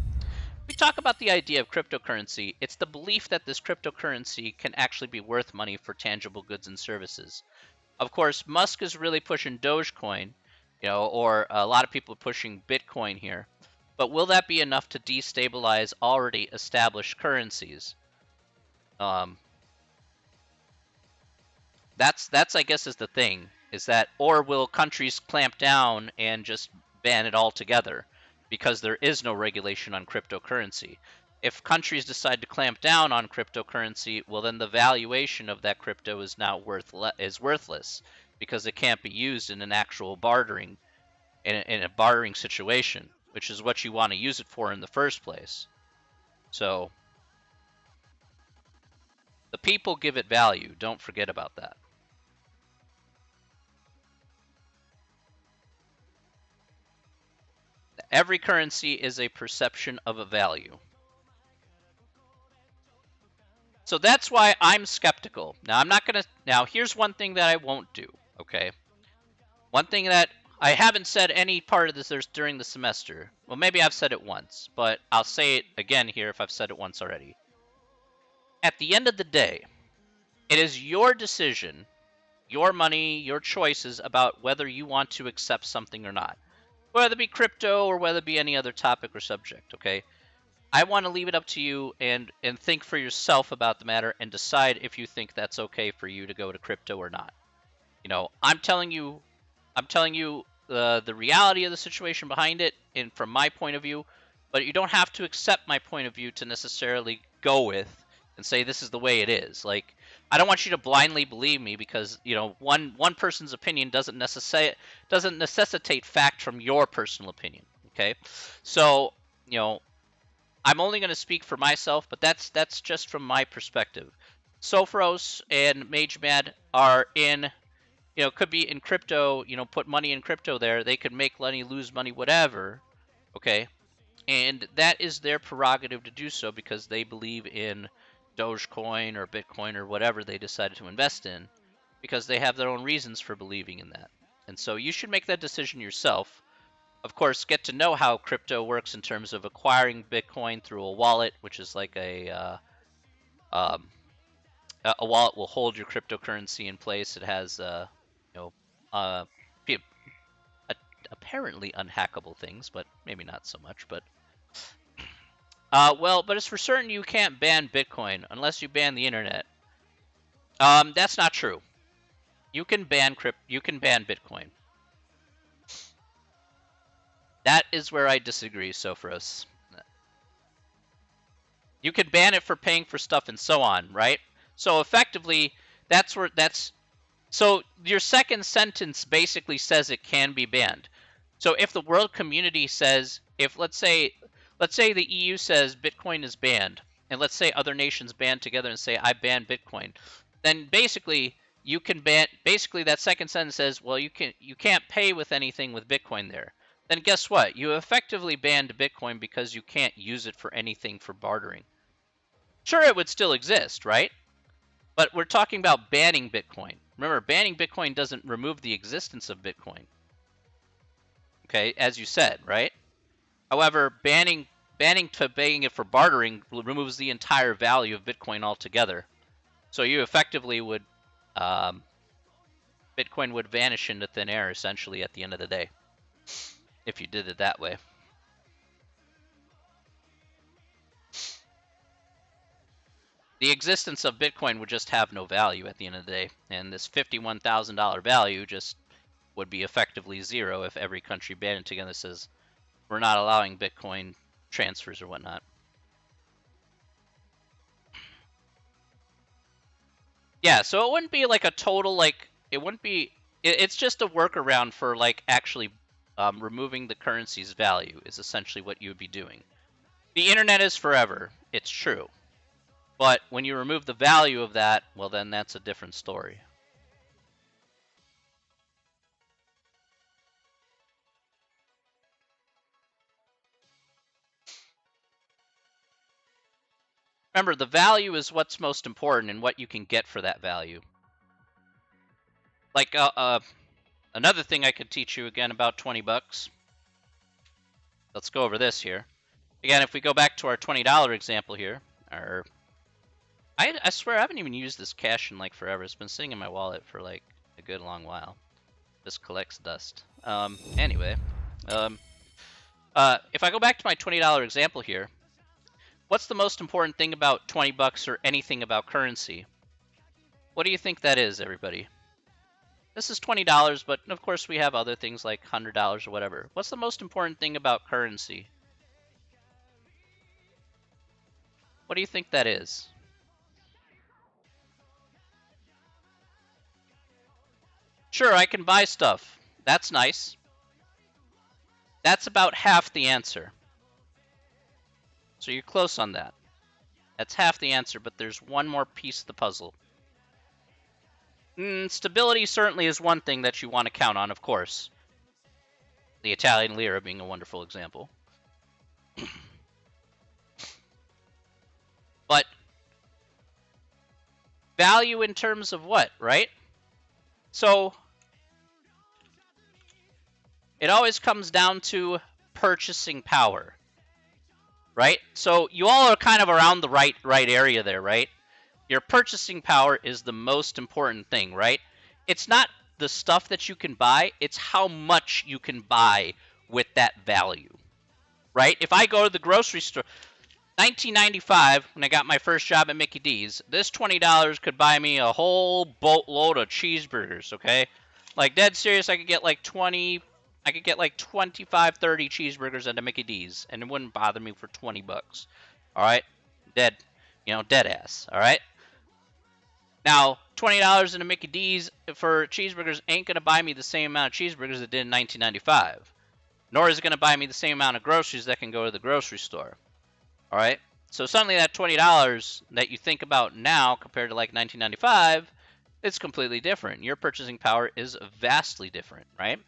we talk about the idea of cryptocurrency. It's the belief that this cryptocurrency can actually be worth money for tangible goods and services. Of course, Musk is really pushing Dogecoin, or a lot of people are pushing Bitcoin here. But will that be enough to destabilize already established currencies? That's I guess is the thing, is that, or will countries clamp down and just ban it altogether because there is no regulation on cryptocurrency? If countries decide to clamp down on cryptocurrency, well, then the valuation of that crypto is now worthless because it can't be used in an actual bartering, in a bartering situation, which is what you want to use it for in the first place. So the people give it value. Don't forget about that. Every currency is a perception of a value. So that's why I'm skeptical. Now, I'm not going to... Now, here's one thing that I won't do, okay? One thing that I haven't said any part of this during the semester. Well, maybe I've said it once, but I'll say it again here if I've said it once already. At the end of the day, it is your decision, your money, your choices about whether you want to accept something or not. Whether it be crypto or whether it be any other topic or subject, okay? I want to leave it up to you and think for yourself about the matter and decide if you think that's okay for you to go to crypto or not. I'm telling you the reality of the situation behind it, and from my point of view, but you don't have to accept my point of view to necessarily go with and say this is the way it is. Like, I don't want you to blindly believe me because one person's opinion doesn't necessitate fact from your personal opinion. Okay, so I'm only going to speak for myself, but that's just from my perspective. Sophros and MageMad are in, could be in crypto, put money in crypto there. They could make money, lose money, whatever, okay? And that is their prerogative to do so because they believe in Dogecoin or Bitcoin or whatever they decided to invest in because they have their own reasons for believing in that. And so you should make that decision yourself. Of course, get to know how crypto works in terms of acquiring Bitcoin through a wallet, which is like a wallet will hold your cryptocurrency in place. It has apparently unhackable things, but maybe not so much. But but it's for certain you can't ban Bitcoin unless you ban the internet. That's not true. You can ban Bitcoin. That is where I disagree, Sophros. You can ban it for paying for stuff and so on, right? So effectively, so your second sentence basically says it can be banned. So if the world community says, let's say the EU says Bitcoin is banned, and let's say other nations band together and say I ban Bitcoin, then basically you can ban. Basically, that second sentence says, well, you can't pay with anything with Bitcoin there. Then guess what? You effectively banned Bitcoin because you can't use it for anything for bartering. Sure, it would still exist, right? But we're talking about banning Bitcoin. Remember, banning Bitcoin doesn't remove the existence of Bitcoin. Okay, as you said, right? However, banning it for bartering removes the entire value of Bitcoin altogether. So you effectively would, Bitcoin would vanish into thin air essentially at the end of the day if you did it that way. The existence of Bitcoin would just have no value at the end of the day, and this $51,000 value just would be effectively zero if every country banded together says we're not allowing Bitcoin transfers or whatnot. Yeah, so it wouldn't be like a total, like, it wouldn't be, it's just a workaround for like actually removing the currency's value is essentially what you would be doing. The internet is forever, it's true. But when you remove the value of that, well, then that's a different story. Remember, the value is what's most important and what you can get for that value. Like, another thing I could teach you again about 20 bucks. Let's go over this here. Again, if we go back to our $20 example here, I swear I haven't even used this cash in like forever. It's been sitting in my wallet for like a good long while. Just collects dust. Anyway, if I go back to my $20 example here, what's the most important thing about 20 bucks or anything about currency? What do you think that is, everybody? This is $20, but of course we have other things like $100 or whatever. What's the most important thing about currency? What do you think that is? Sure, I can buy stuff. That's nice. That's about half the answer. So you're close on that. That's half the answer, but there's one more piece of the puzzle. Stability certainly is one thing that you want to count on, of course. The Italian lira being a wonderful example. But value in terms of what, right? So it always comes down to purchasing power, right? So you all are kind of around the right area there, right? Your purchasing power is the most important thing, right? It's not the stuff that you can buy, it's how much you can buy with that value, right? If I go to the grocery store, 1995, when I got my first job at Mickey D's, this $20 could buy me a whole boatload of cheeseburgers, okay? Like, dead serious, I could get like 25, 30 cheeseburgers at a Mickey D's, and it wouldn't bother me for 20 bucks, all right? Dead ass, all right? Now, $20 in a Mickey D's for cheeseburgers ain't going to buy me the same amount of cheeseburgers it did in 1995. Nor is it going to buy me the same amount of groceries that can go to the grocery store. All right? So suddenly that $20 that you think about now compared to like 1995, it's completely different. Your purchasing power is vastly different, right?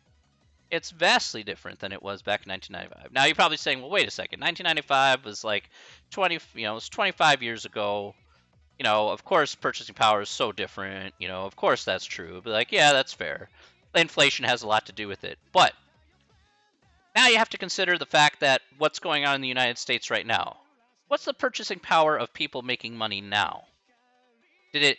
It's vastly different than it was back in 1995. Now you're probably saying, well, wait a second. 1995 was like it's 25 years ago. Of course, purchasing power is so different. Of course that's true. But like, yeah, that's fair. Inflation has a lot to do with it. But now you have to consider the fact that what's going on in the United States right now. What's the purchasing power of people making money now? Did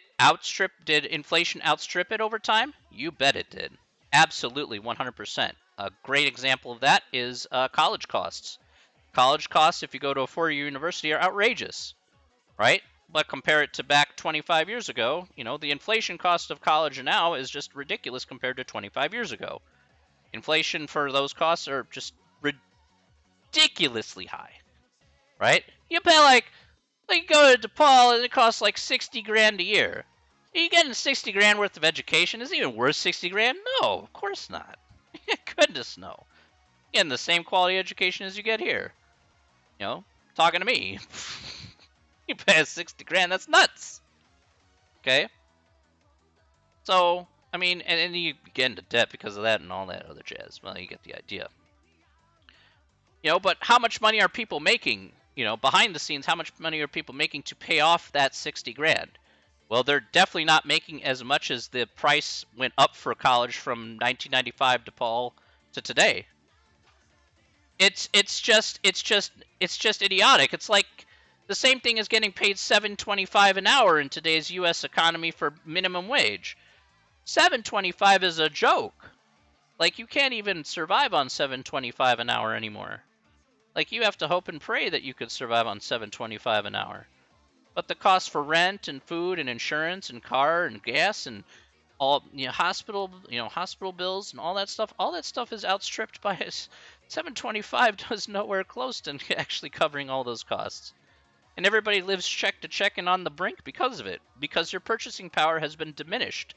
inflation outstrip it over time? You bet it did. Absolutely, 100%. A great example of that is college costs. College costs, if you go to a four-year university, are outrageous, right? But compare it to back 25 years ago, the inflation cost of college now is just ridiculous compared to 25 years ago. Inflation for those costs are just ridiculously high, right? You pay like you go to DePaul and it costs like 60 grand a year. Are you getting 60 grand worth of education? Is it even worth 60 grand? No, of course not. Goodness no. You're getting the same quality education as you get here. Talking to me. You pay 60 grand, that's nuts. Okay? So, I mean, and you get into debt because of that and all that other jazz. Well, you get the idea. But how much money are people making? Behind the scenes, how much money are people making to pay off that 60 grand? Well, they're definitely not making as much as the price went up for college from 1995 DePaul to today. It's just idiotic. It's like the same thing as getting paid $7.25 an hour in today's U.S. economy for minimum wage. $7.25 is a joke. Like, you can't even survive on $7.25 an hour anymore. Like, you have to hope and pray that you could survive on $7.25 an hour. But the cost for rent and food and insurance and car and gas and all, hospital bills and all that stuff is outstripped by his 725 does nowhere close to actually covering all those costs. And everybody lives check to check and on the brink because of it, because your purchasing power has been diminished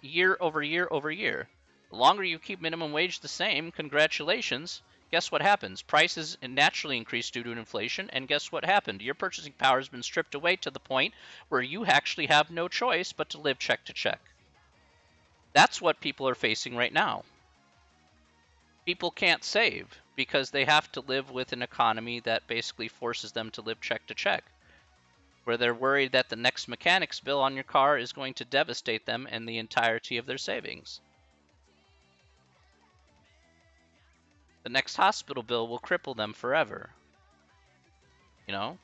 year over year over year. The longer you keep minimum wage the same, congratulations. Guess what happens? Prices naturally increase due to inflation, and guess what happened? Your purchasing power has been stripped away to the point where you actually have no choice but to live check to check. That's what people are facing right now. People can't save because they have to live with an economy that basically forces them to live check to check, where they're worried that the next mechanic's bill on your car is going to devastate them and the entirety of their savings. The next hospital bill will cripple them forever. You know?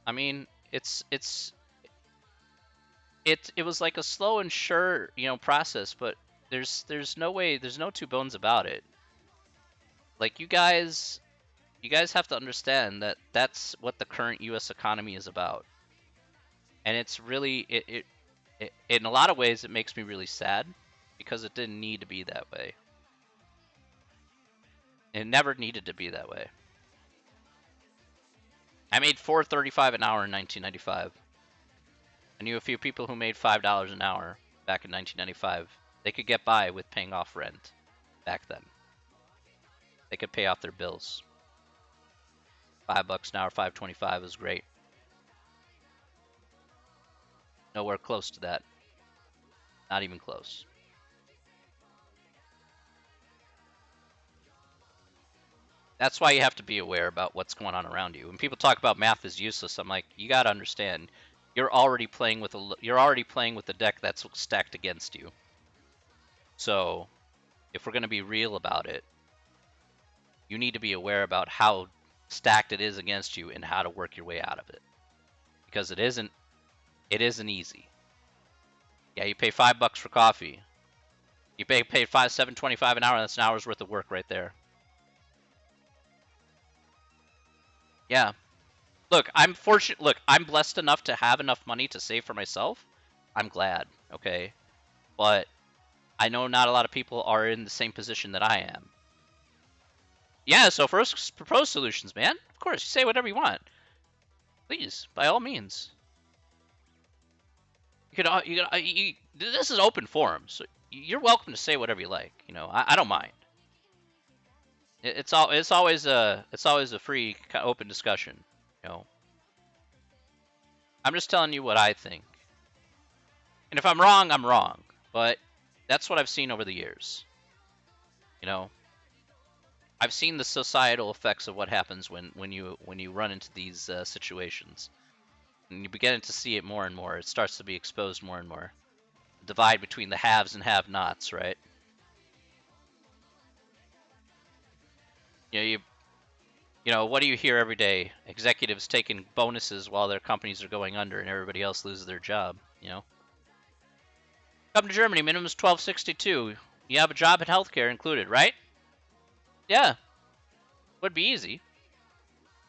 I mean, it was like a slow and sure, process, but there's no way, there's no two bones about it. Like, you guys have to understand that that's what the current U.S. economy is about, and it's really it in a lot of ways it makes me really sad because it didn't need to be that way. It never needed to be that way. I made $4.35 an hour in 1995. I knew a few people who made $5 an hour back in 1995. They could get by with paying off rent back then. They could pay off their bills. $5 an hour, $5.25 was great. Nowhere close to that. Not even close. That's why you have to be aware about what's going on around you. When people talk about math is useless, I'm like, you got to understand, you're already playing with the deck that's stacked against you. So, if we're going to be real about it, you need to be aware about how stacked it is against you and how to work your way out of it. Because it isn't easy. Yeah, you pay $5 for coffee. You pay $7.25 an hour, that's an hour's worth of work right there. Yeah. Look, I'm fortunate. Look, I'm blessed enough to have enough money to save for myself. I'm glad, okay? But I know not a lot of people are in the same position that I am. Yeah, so first propose solutions, man. Of course, you say whatever you want. Please, by all means. This is open forum, so you're welcome to say whatever you like. I don't mind. It's always a free, open discussion. I'm just telling you what I think. And if I'm wrong, I'm wrong. But that's what I've seen over the years. I've seen the societal effects of what happens when you run into these situations. And you begin to see it more and more. It starts to be exposed more and more. The divide between the haves and have-nots, right? What do you hear every day? Executives taking bonuses while their companies are going under and everybody else loses their job, Come to Germany, minimum is $12.62. You have a job and healthcare included, right? Yeah. Would be easy.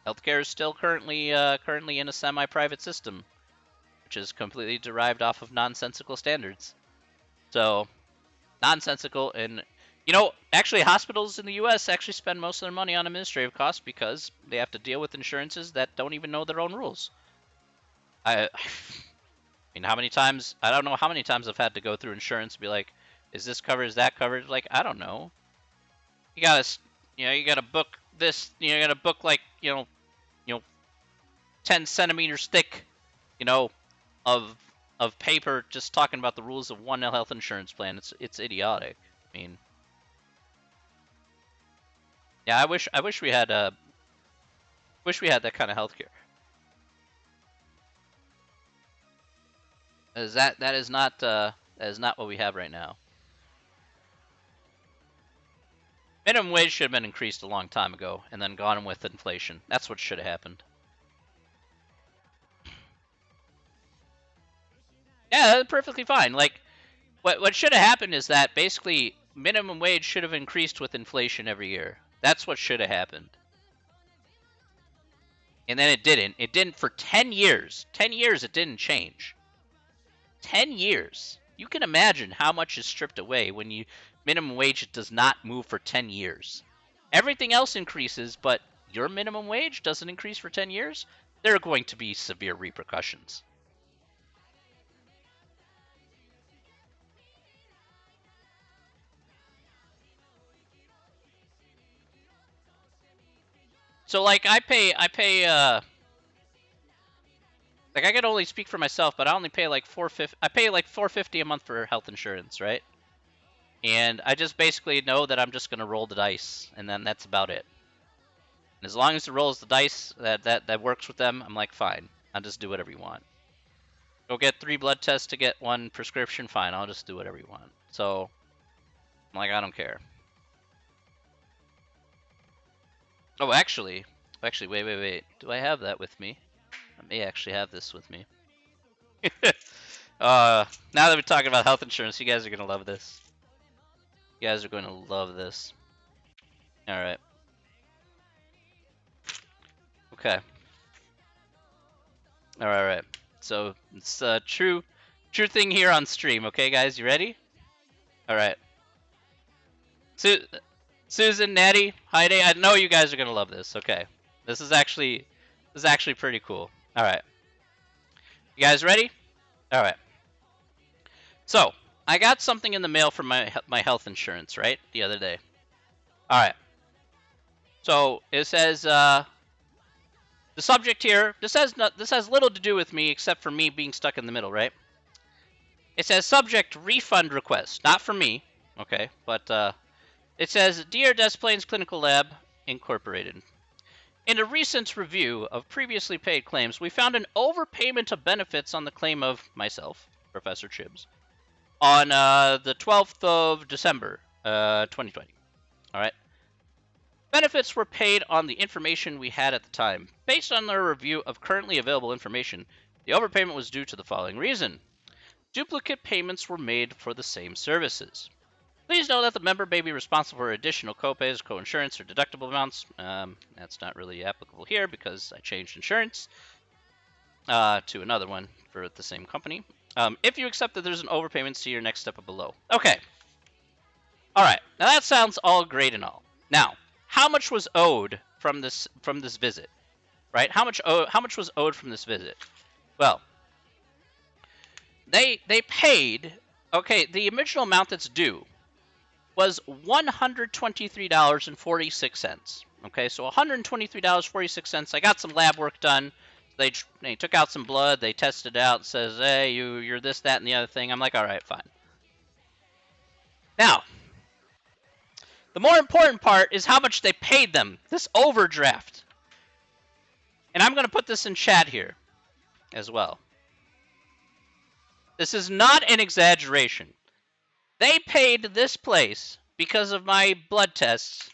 Healthcare is still currently in a semi-private system, which is completely derived off of nonsensical standards. So, nonsensical, and actually hospitals in the U.S. actually spend most of their money on administrative costs because they have to deal with insurances that don't even know their own rules. I mean, how many times? I don't know how many times I've had to go through insurance and be like, "Is this covered? Is that covered?" Like, I don't know. You gotta book this. You gotta book like 10 centimeters thick, of paper just talking about the rules of one health insurance plan. It's idiotic. I mean, yeah, I wish we had that kind of healthcare. That is not what we have right now. Minimum wage should have been increased a long time ago and then gone with inflation. That's what should have happened. Yeah, that's perfectly fine. Like, what should have happened is that basically minimum wage should have increased with inflation every year. That's what should have happened. And then it didn't. It didn't for 10 years. 10 years it didn't change. 10 years. You can imagine how much is stripped away when you minimum wage does not move for 10 years. Everything else increases, but your minimum wage doesn't increase for 10 years. There are going to be severe repercussions. So like I pay like I can only speak for myself, but I only pay like $450. I pay like $450 a month for health insurance, right? And I just basically know that I'm just gonna roll the dice, and then that's about it. And as long as it rolls the dice that works with them, I'm like, fine. I'll just do whatever you want. Go get 3 blood tests to get 1 prescription, fine. I'll just do whatever you want. So I'm like, I don't care. Oh, actually, wait. Do I have that with me? I may actually have this with me. Now that we're talking about health insurance, you guys are gonna love this. You guys are going to love this. All right. Okay. All right. So it's a true thing here on stream. Okay, guys, you ready? All right. Susan, Natty, Heidi, I know you guys are gonna love this. Okay. This is actually pretty cool. All right. You guys ready? All right. So I got something in the mail from my health insurance, right, the other day. All right. So it says the subject here. This has little to do with me except for me being stuck in the middle, right? It says subject refund request, not for me, okay, but it says Dear Des Plaines Clinical Lab Incorporated. In a recent review of previously paid claims, we found an overpayment of benefits on the claim of myself, Professor Chibbs, on the 12th of December, 2020. All right. Benefits were paid on the information we had at the time. Based on our review of currently available information, the overpayment was due to the following reason. Duplicate payments were made for the same services. Please know that the member may be responsible for additional copays, coinsurance, or deductible amounts. That's not really applicable here because I changed insurance to another one for the same company. If you accept that there's an overpayment, see your next step up below. Okay. All right. Now that sounds all great and all. Now, how much was owed from this visit? Right? How much was owed from this visit? Well, they paid. Okay, the original amount that's due was $123.46. Okay, so $123.46. I got some lab work done. They took out some blood. They tested it out. It says, hey, you're this, that, and the other thing. I'm like, all right, fine. Now, the more important part is how much they paid them. This overdraft. And I'm going to put this in chat here as well. This is not an exaggeration. They paid this place, because of my blood tests,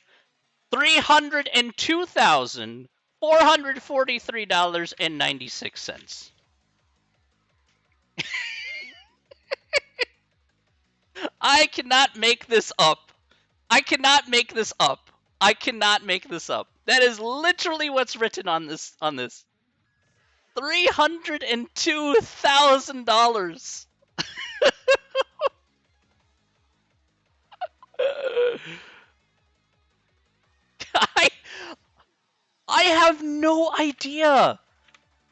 $302,443.96. I cannot make this up. I cannot make this up. I cannot make this up. That is literally what's written on this. $302,000. I have no idea.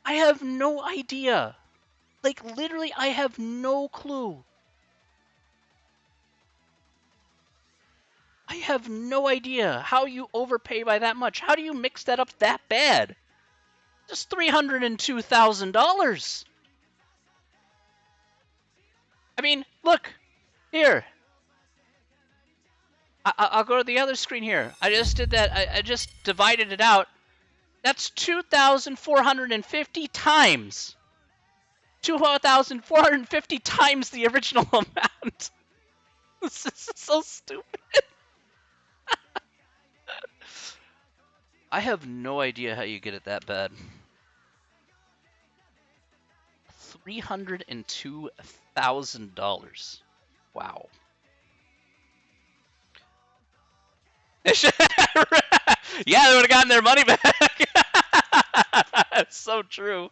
I have no idea. Like, literally, I have no clue. I have no idea how you overpay by that much. How do you mix that up that bad? Just $302,000. I mean, look. Here. I'll go to the other screen here. I just did that. I just divided it out. That's 2,450 times. 2,450 times the original amount. This is so stupid. I have no idea how you get it that bad. $302,000. Wow. Yeah, they would have gotten their money back. That's so true.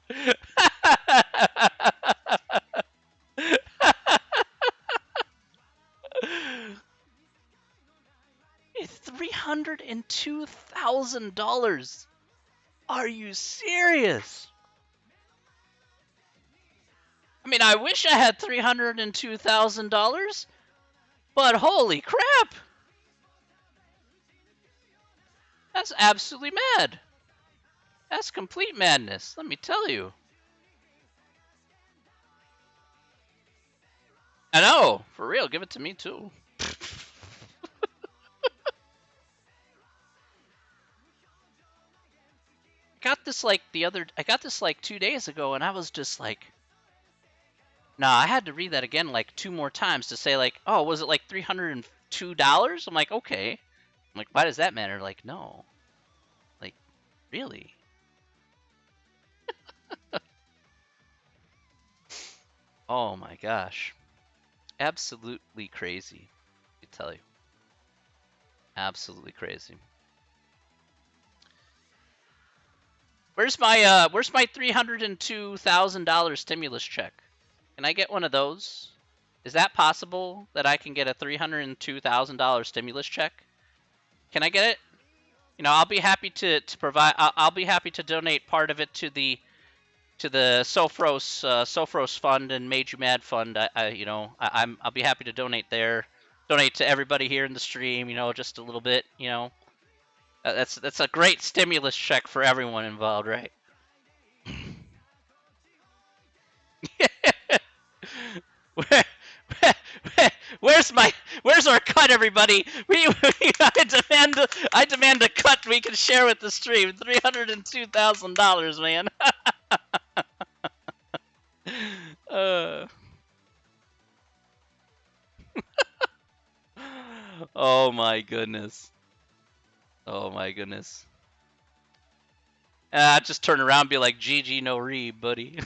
$302,000. Are you serious? I mean, I wish I had $302,000, but holy crap! That's absolutely mad. That's complete madness, let me tell you. I know, for real, give it to me too. I got this like 2 days ago, and I was just like, nah, I had to read that again like 2 more times to say like, oh, was it like $302? I'm like, okay. I'm like, why does that matter? Like, no. Like, really? Oh my gosh. Absolutely crazy, I tell you. Absolutely crazy. Where's my $302,000 stimulus check? Can I get one of those? Is that possible that I can get a $302,000 stimulus check? Can I get it? You know, I'll be happy to provide. I'll be happy to donate part of it to the Sophros fund and Made You Mad fund. I'll be happy to donate there. Donate to everybody here in the stream. You know, just a little bit. You know, that's a great stimulus check for everyone involved, right? Where, where's our cut, everybody? I demand a cut we can share with the stream. $302,000, man. uh, oh my goodness. Oh my goodness. Just turn around and be like, GG no re, buddy.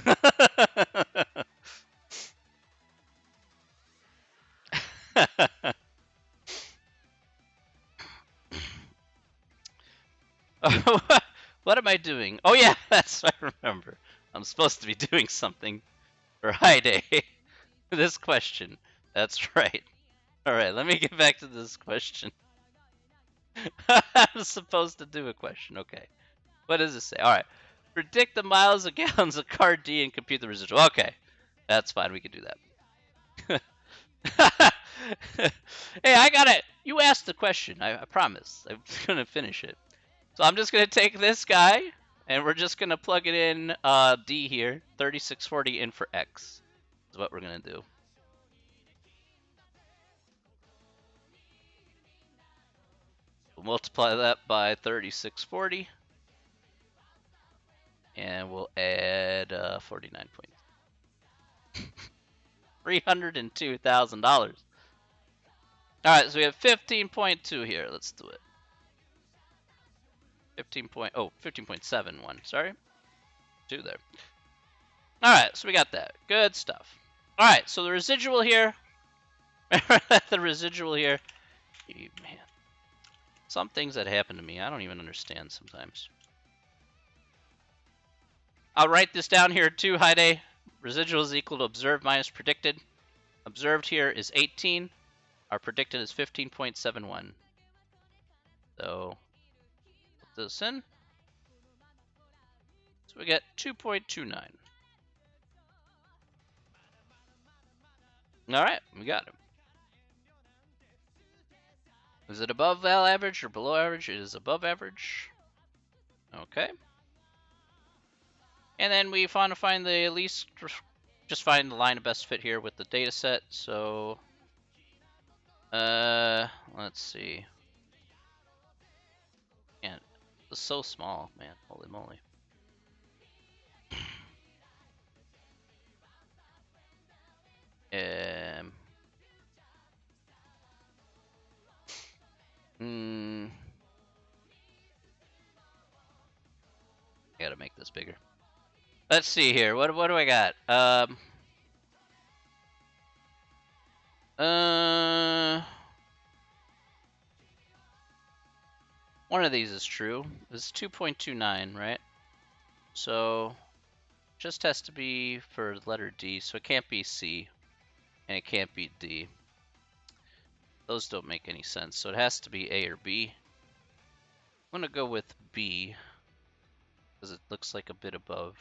What am I doing? Oh yeah, that's I remember. I'm supposed to be doing something for High Day. This question. That's right. Alright, let me get back to this question. I'm supposed to do a question, okay. What does it say? Alright. Predict the miles and gallons of car D and compute the residual. Okay. That's fine, we can do that. Hey, I got it. You asked the question. I promise. I'm gonna finish it. So I'm just gonna take this guy, and we're just gonna plug it in D here, 3640 in for X. Is what we're gonna do. We'll multiply that by 3640, and we'll add 49 points. $302,000. All right, so we have 15.2 here. Let's do it. 15.71. Sorry, 2 there. All right, so we got that. Good stuff. All right, so the residual here. The residual here. Man, some things that happen to me, I don't even understand sometimes. I'll write this down here too, High Day. Residual is equal to observed minus predicted. Observed here is 18. Our predicted is 15.71. So put this in. So we get 2.29. All right, we got it. Is it above val average or below average? It is above average. Okay. And then we want to find the least, just find the line of best fit here with the data set. So, let's see. Man, it's so small, man. Holy moly. Hmm. was bigger. Let's see here. What do I got? One of these is true. It's 2.29, right? So just has to be for letter D, so it can't be C, and it can't be D. Those don't make any sense, so it has to be A or B. I'm gonna go with B, because it looks like a bit above,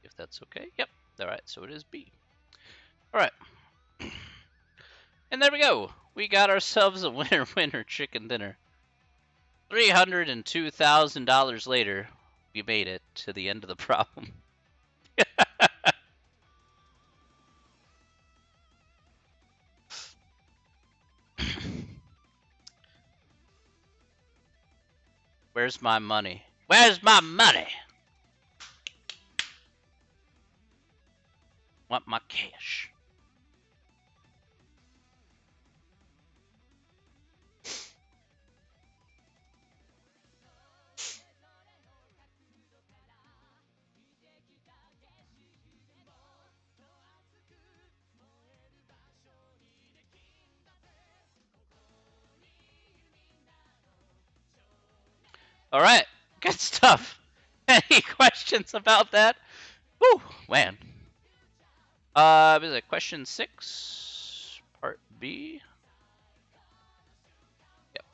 if that's okay. Yep, alright, so it is B. Alright. And there we go. We got ourselves a winner chicken dinner. $302,000 later, we made it to the end of the problem. Where's my money? Where's my money? Want my cash. All right, good stuff. Any questions about that? Whew, man. Is it question 6, part B? Yep.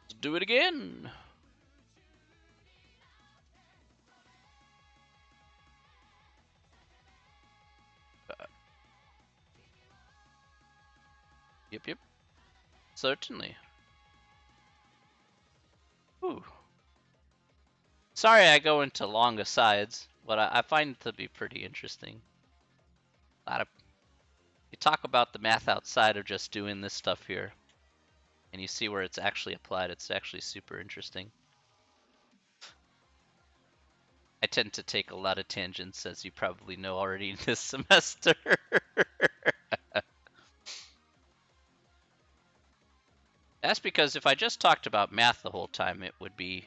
Let's do it again. Yep. Certainly. Ooh. Sorry I go into long asides, but I find it to be pretty interesting. You talk about the math outside of just doing this stuff here, and you see where it's actually applied. It's actually super interesting. I tend to take a lot of tangents, as you probably know already this semester. That's because if I just talked about math the whole time, it would be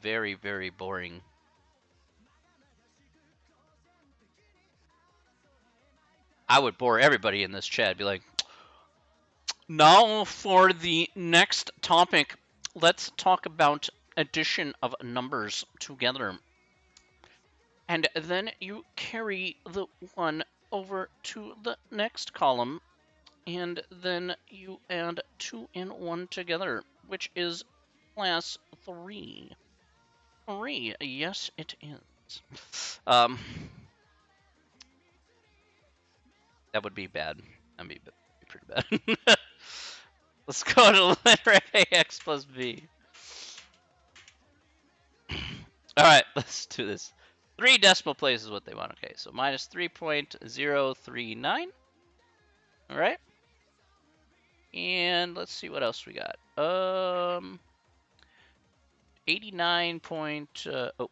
very, very boring. I would bore everybody in this chat. I'd be like, now for the next topic, let's talk about addition of numbers together. And then you carry the 1 over to the next column, and then you add 2 and 1 together, which is class 3. 3, yes it is. That would be bad. That'd be pretty bad. Let's go to letter AX plus B. Alright, let's do this. 3 decimal places is what they want. Okay, so minus 3.039. Alright. And let's see what else we got. 89 point, oh,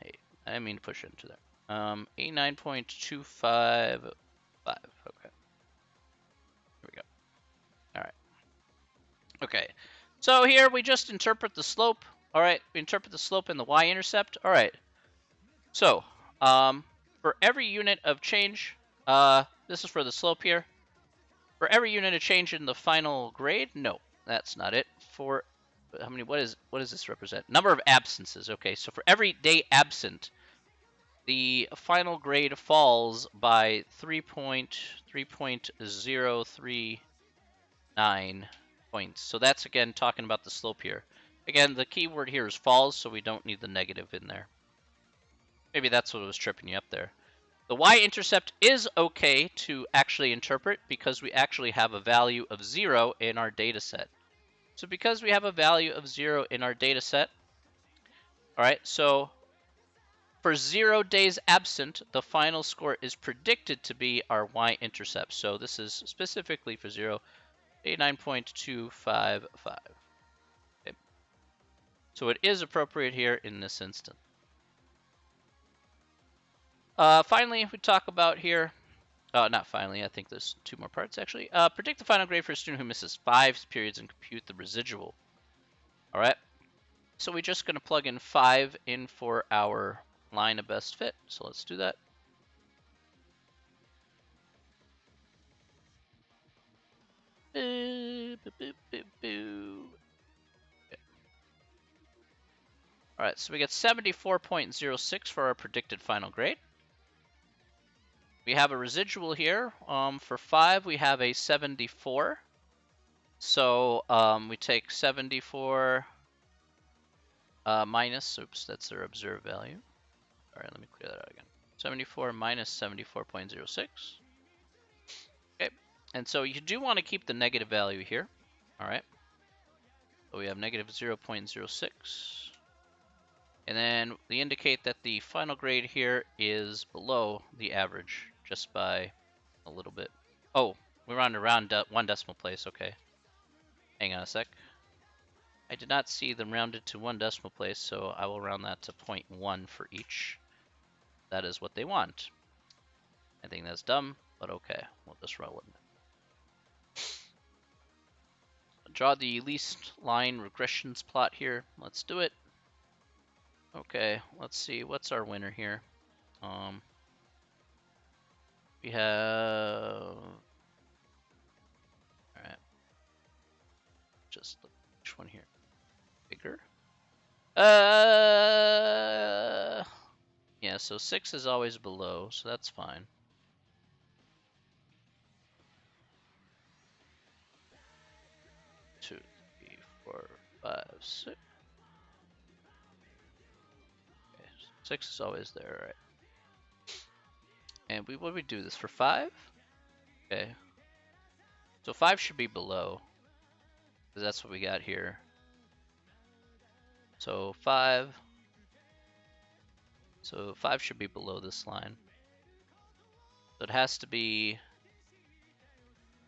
hey, I didn't mean to push it into there. 89.255. Okay. Here we go. Alright. Okay. So here we just interpret the slope. Alright, we interpret the slope and the y-intercept. Alright. So, for every unit of change, this is for the slope here. For every unit of change in the final grade, no, that's not it. For how many? What does this represent? Number of absences. Okay, so for every day absent, the final grade falls by 3.039 points. So that's again talking about the slope here. Again, the key word here is falls, so we don't need the negative in there. Maybe that's what was tripping you up there. The y-intercept is okay to actually interpret because we actually have a value of 0 in our data set. So because we have a value of 0 in our data set, all right, so for 0 days absent, the final score is predicted to be our y-intercept. So this is specifically for 0, 89.255. Okay. So it is appropriate here in this instance. Finally, we talk about here, not finally, I think there's 2 more parts actually. Predict the final grade for a student who misses 5 periods and compute the residual. All right. so we're just going to plug in 5 in for our line of best fit. So let's do that. Boo, boo, boo, boo, boo. Okay. All right, so we get 74.06 for our predicted final grade. We have a residual here. For 5, we have a 74. So we take 74 minus, oops, that's their observed value. All right, let me clear that out again. 74 minus 74.06. Okay, and so you do want to keep the negative value here. All right, so we have negative 0.06. And then we indicate that the final grade here is below the average just by a little bit. Oh, we're on around 1 decimal place. Okay, hang on a sec. I did not see them rounded to 1 decimal place, so I will round that to 0.1 for each. That is what they want. I think that's dumb, but okay, we'll just roll with it. Draw the least line regressions plot here. Let's do it. Okay, let's see. What's our winner here? We have... Alright. Just look which one here. Bigger? Yeah, so 6 is always below, so that's fine. Two, 3, 4, 5, 6. Okay, 6 is always there, right? And what do we do this for 5? Okay. So 5 should be below, because that's what we got here. So 5. So 5 should be below this line. So it has to be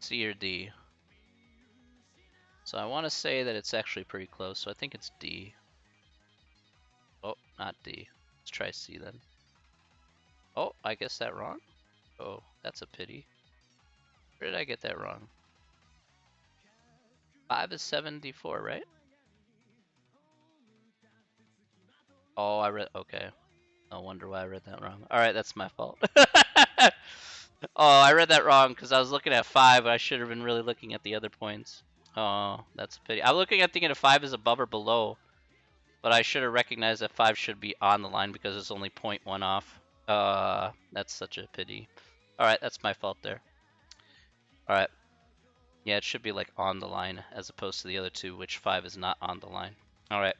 C or D. So I want to say that it's actually pretty close, so I think it's D. Oh, not D. Let's try C then. Oh, I guessed that wrong? Oh, that's a pity. Where did I get that wrong? 5 is 74, right? Oh, I read... Okay. No wonder why I read that wrong. Alright, that's my fault. Oh, I read that wrong because I was looking at 5. I should have been really looking at the other points. Oh, that's a pity. I'm looking at thinking if 5 is above or below, but I should have recognized that 5 should be on the line because it's only 0.1 off. That's such a pity. Alright, that's my fault there. Alright. Yeah, it should be like on the line as opposed to the other two, which 5 is not on the line. Alright,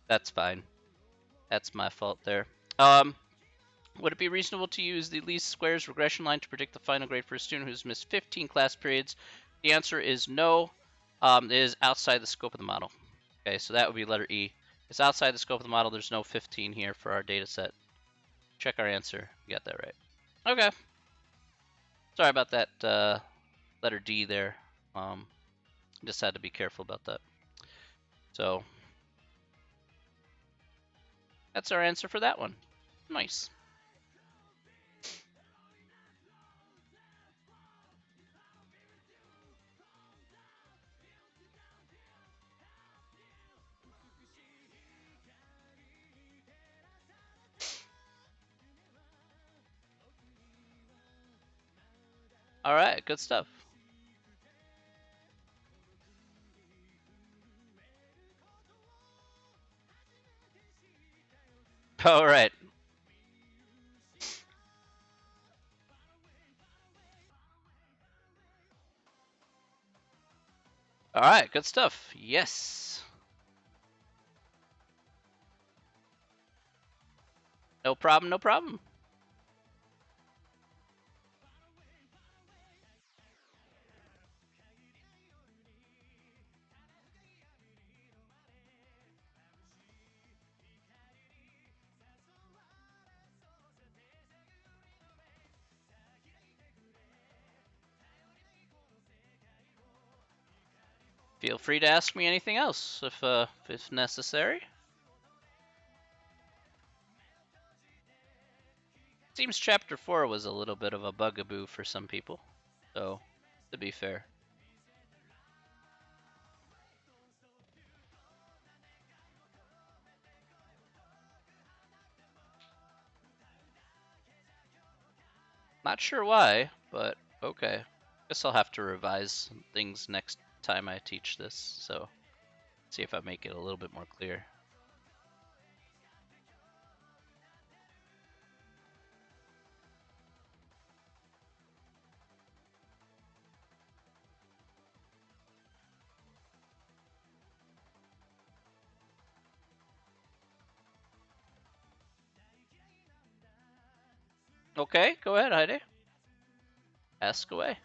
that's fine. That's my fault there. Would it be reasonable to use the least squares regression line to predict the final grade for a student who's missed 15 class periods? The answer is no. It is outside the scope of the model. Okay, so that would be letter E. It's outside the scope of the model. There's no 15 here for our data set. Check our answer. You got that right. Okay. Sorry about that letter D there. Just had to be careful about that. So that's our answer for that one. Nice. All right, good stuff. All right. All right, good stuff. Yes. No problem, no problem. Feel free to ask me anything else if necessary. Seems chapter 4 was a little bit of a bugaboo for some people. So, to be fair. Not sure why, but okay. Guess I'll have to revise things next time I teach this, so see if I make it a little bit more clear. Okay, go ahead, Heidi. Ask away.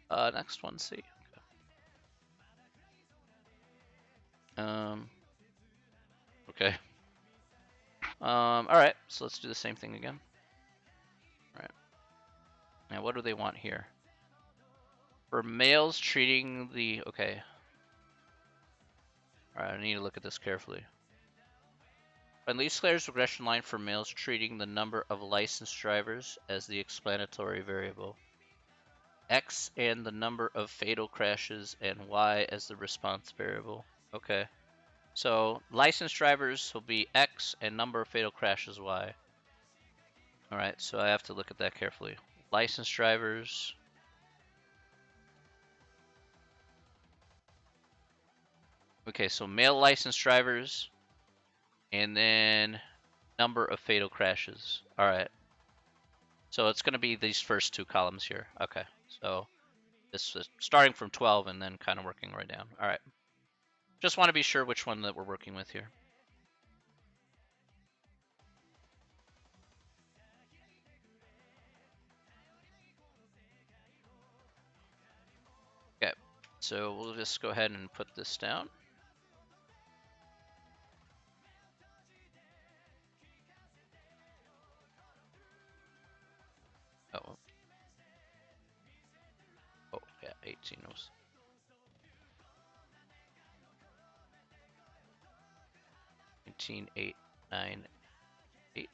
Next one, see. Okay. All right, so let's do the same thing again. All right. Now, what do they want here? For males treating the, okay. All right, I need to look at this carefully. Find least squares regression line for males treating the number of licensed drivers as the explanatory variable. X and the number of fatal crashes and Y as the response variable. Okay. So licensed drivers will be X and number of fatal crashes Y. All right, so I have to look at that carefully. Licensed drivers. Okay, so male licensed drivers and then number of fatal crashes. All right. So it's going to be these first two columns here. Okay. So this is starting from 12 and then kind of working right down. All right. Just want to be sure which one that we're working with here. Okay. So we'll just go ahead and put this down. Oh. Oh, yeah, 18 was. 19898.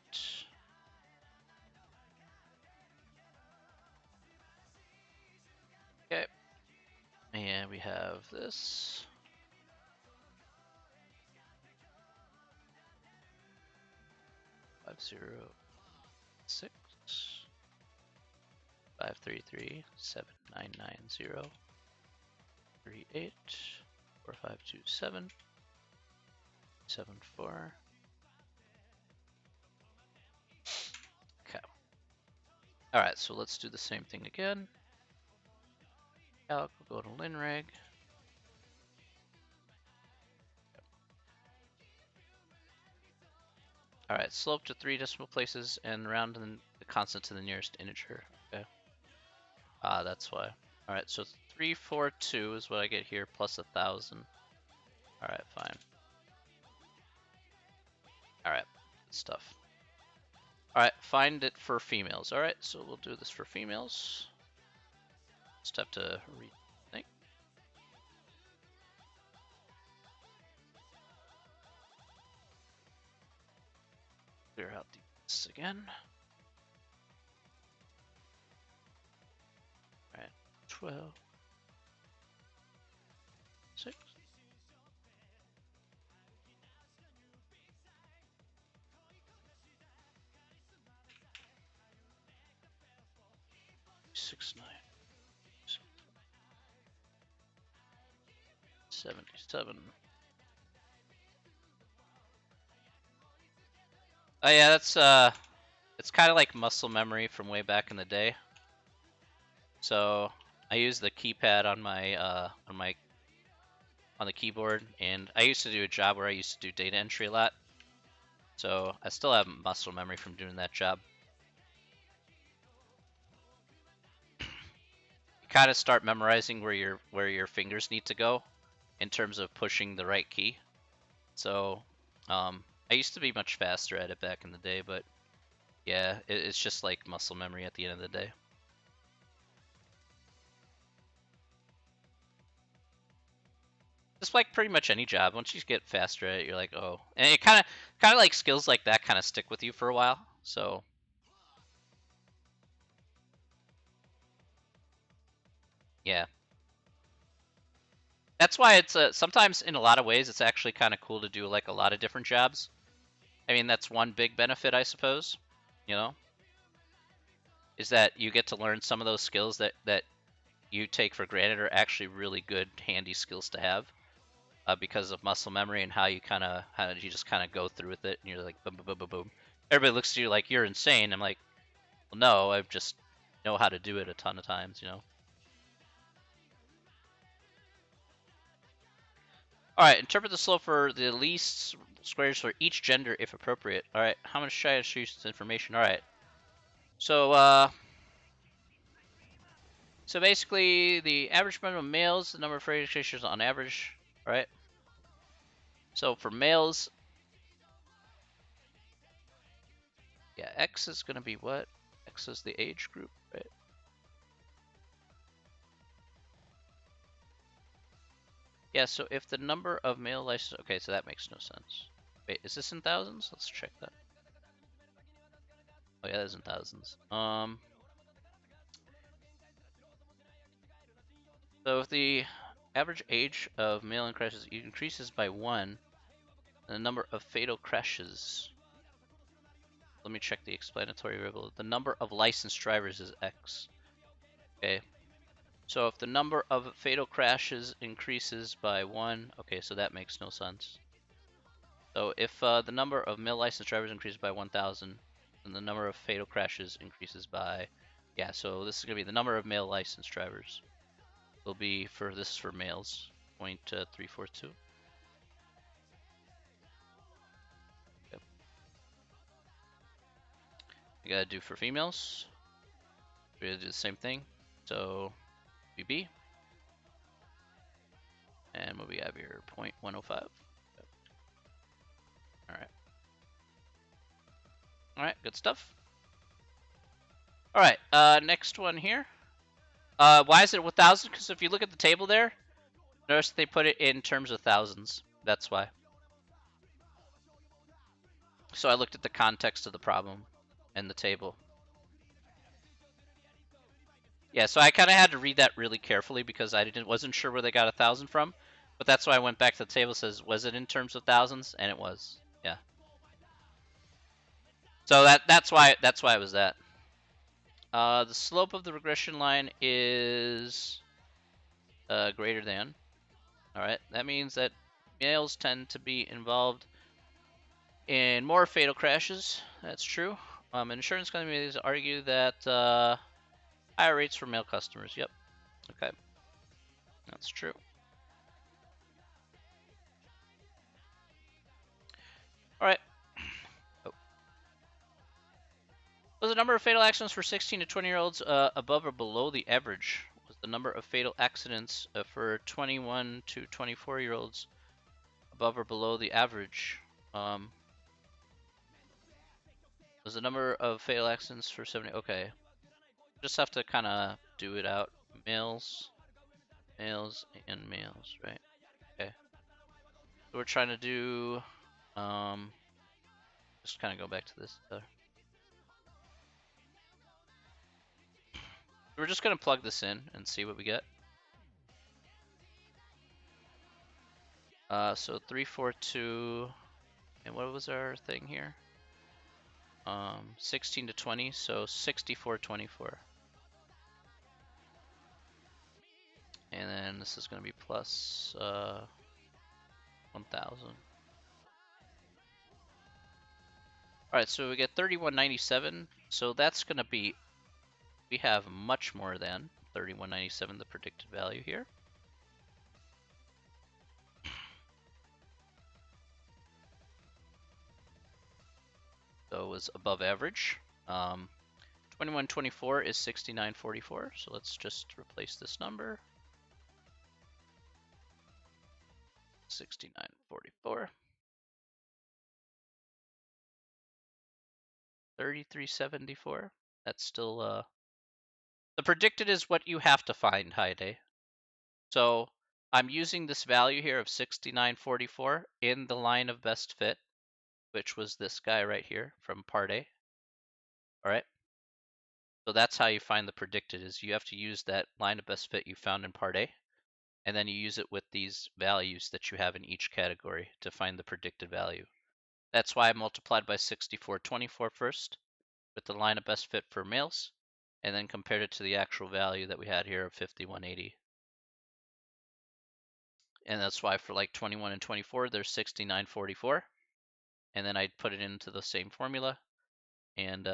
Okay. And we have this. Five zero 6 533 7990 38 4527 74. Okay. All right, so let's do the same thing again. Calc, we'll go to linreg. All right, slope to 3 decimal places and round the constant to the nearest integer. Okay. Ah, that's why. All right, so 342 is what I get here plus 1,000. All right, fine. All right, good stuff. All right, find it for females. All right, so we'll do this for females. Just have to rethink. Clear out these again. All right, 12, 6. 6, 9, 77. Oh yeah, that's it's kind of like muscle memory from way back in the day. So I use the keypad on the keyboard, and I used to do a job where I used to do data entry a lot. So I still have muscle memory from doing that job. You kind of start memorizing where your fingers need to go in terms of pushing the right key. So I used to be much faster at it back in the day, but yeah, it's just like muscle memory at the end of the day. Just like pretty much any job, once you get faster at it, you're like, oh, and it kind of like skills like that kind of stick with you for a while. So yeah, that's why it's sometimes in a lot of ways it's actually kind of cool to do like a lot of different jobs. I mean, that's one big benefit, I suppose. you know, is that you get to learn some of those skills that you take for granted are actually really good, handy skills to have. Because of muscle memory and how you you just kind of go through with it, and you're like boom, boom, boom, boom, boom. Everybody looks at you like you're insane. I'm like, well, no, I've just know how to do it a ton of times, you know. All right, interpret the slope for the least squares for each gender if appropriate. All right, how much should I choose this information? All right, so so basically the average number of males, the number of radiations on average. All right, so for males, yeah, X is going to be what? X is the age group, right? Yeah, so if the number of male license, okay, so that makes no sense. Wait, is this in thousands? Let's check that. Oh yeah, that is in thousands. So if the average age of male in crashes increases by 1, the number of fatal crashes. Let me check the explanatory variable. The number of licensed drivers is X. Okay. So if the number of fatal crashes increases by 1, okay, so that makes no sense. So if the number of male licensed drivers increases by 1,000, then the number of fatal crashes increases by, yeah, so this is going to be the number of male licensed drivers. Will be for, this is for males, 0.342. Okay. You gotta do for females. We're gonna do the same thing. So BB. And what we have here, 0.105. Yep. Alright. Alright, good stuff. Alright, next one here. Why is it 1,000? Because if you look at the table there, notice they put it in terms of thousands. That's why. So I looked at the context of the problem and the table. Yeah, so I kind of had to read that really carefully because I wasn't sure where they got 1,000 from. But that's why I went back to the table. Says, was it in terms of thousands? And it was. Yeah. So that's why it was that. The slope of the regression line is greater than. All right, that means that males tend to be involved in more fatal crashes. That's true. Insurance companies argue that higher rates for male customers. Yep. Okay. That's true. All right. Oh. Was the number of fatal accidents for 16 to 20-year-olds above or below the average? Was the number of fatal accidents for 21 to 24-year-olds above or below the average? Was the number of fatal accidents for 70? Okay. Just have to kind of do it out. Males, males, and males, right? Okay. So we're trying to do, just kind of go back to this. We're just going to plug this in and see what we get. So 342, and what was our thing here? 16 to 20, so 6424. And then this is going to be plus 1,000. All right, so we get 3197. So that's going to be, we have much more than 3197, the predicted value here. So it was above average. 2124 is 6944. So let's just replace this number. 6944. 3374. That's still the predicted is what you have to find, Heide. So I'm using this value here of 6944 in the line of best fit, which was this guy right here from part A. All right. So that's how you find the predicted, is you have to use that line of best fit you found in part A, and then you use it with these values that you have in each category to find the predicted value. That's why I multiplied by 6424 first, with the line of best fit for males, and then compared it to the actual value that we had here of 5180. And that's why for like 21 and 24, there's 6944. And then I'd put it into the same formula, and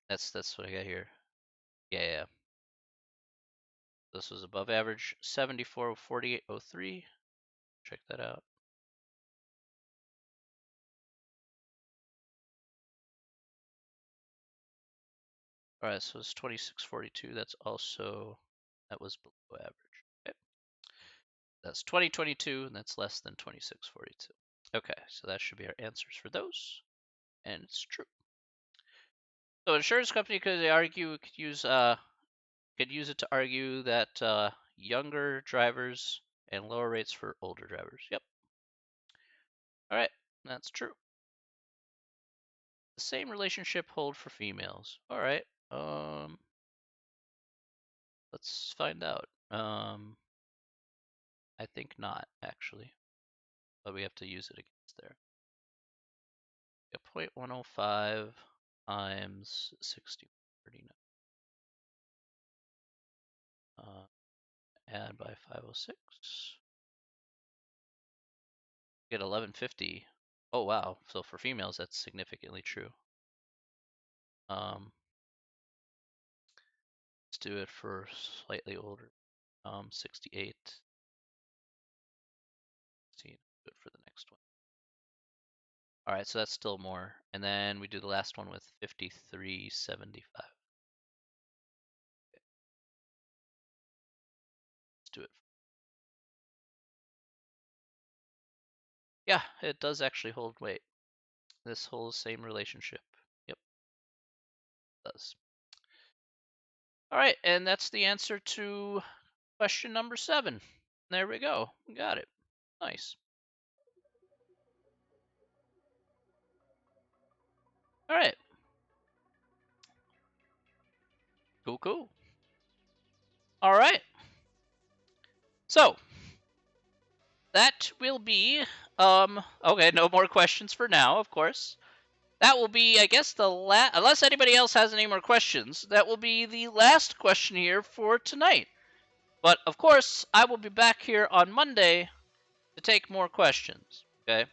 that's what I got here. Yeah. This was above average, 7448.03. Check that out. All right, so it's 2642. That was below average. Okay. That's 2022, and that's less than 2642. Okay, so that should be our answers for those, and it's true. So, an insurance company could use it to argue that younger drivers and lower rates for older drivers. Yep. All right, that's true. The same relationship hold for females. All right. Let's find out. I think not actually, but we have to use it against there. 0.105 times 6039. Add by 506. Get 1150. Oh wow! So for females, that's significantly true. Let's do it for slightly older. 68. See, do it for the next one. All right, so that's still more. And then we do the last one with 5375. Okay. Let's do it. Yeah, it does actually hold weight. This holds same relationship. Yep, it does. All right, and that's the answer to question number 7. There we go. We got it. Nice. All right. Cool. All right. So that will be okay, no more questions for now, of course. That will be, I guess, unless anybody else has any more questions, that will be the last question here for tonight. But of course, I will be back here on Monday to take more questions. Okay?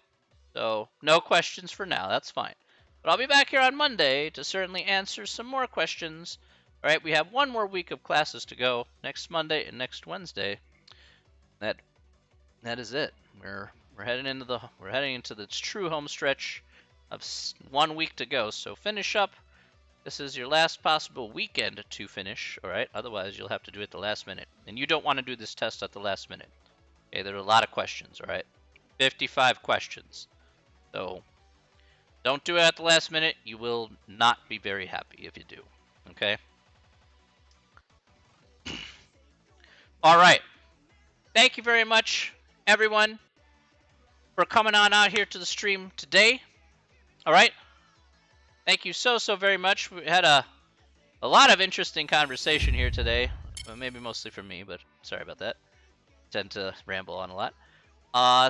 So, no questions for now. That's fine. But I'll be back here on Monday to certainly answer some more questions. All right, we have one more week of classes to go, next Monday and next Wednesday. That is it. We're heading into the true home stretch of 1 week to go. So finish up. This is your last possible weekend to finish. All right. Otherwise, you'll have to do it the last minute, and you don't want to do this test at the last minute. Okay. There are a lot of questions. All right. 55 questions. So don't do it at the last minute. You will not be very happy if you do. Okay. All right. Thank you very much, everyone, for coming on out here to the stream today. All right. Thank you so very much. We had a lot of interesting conversation here today. Well, maybe mostly for me, but sorry about that. Tend to ramble on a lot.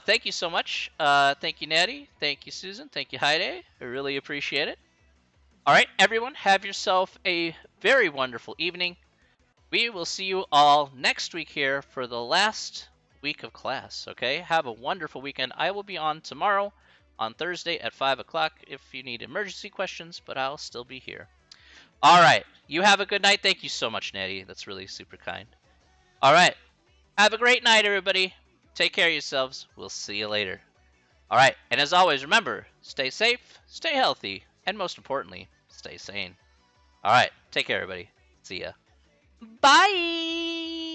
Thank you so much. Thank you, Natty. Thank you, Susan. Thank you, Heide. I really appreciate it. All right, everyone, have yourself a very wonderful evening. We will see you all next week here for the last week of class, okay? Have a wonderful weekend. I will be on tomorrow on Thursday at 5 o'clock if you need emergency questions, but I'll still be here. All right. You have a good night. Thank you so much, Natty. That's really super kind. All right. Have a great night, everybody. Take care of yourselves. We'll see you later. All right. And as always, remember, stay safe, stay healthy, and most importantly, stay sane. All right. Take care, everybody. See ya. Bye.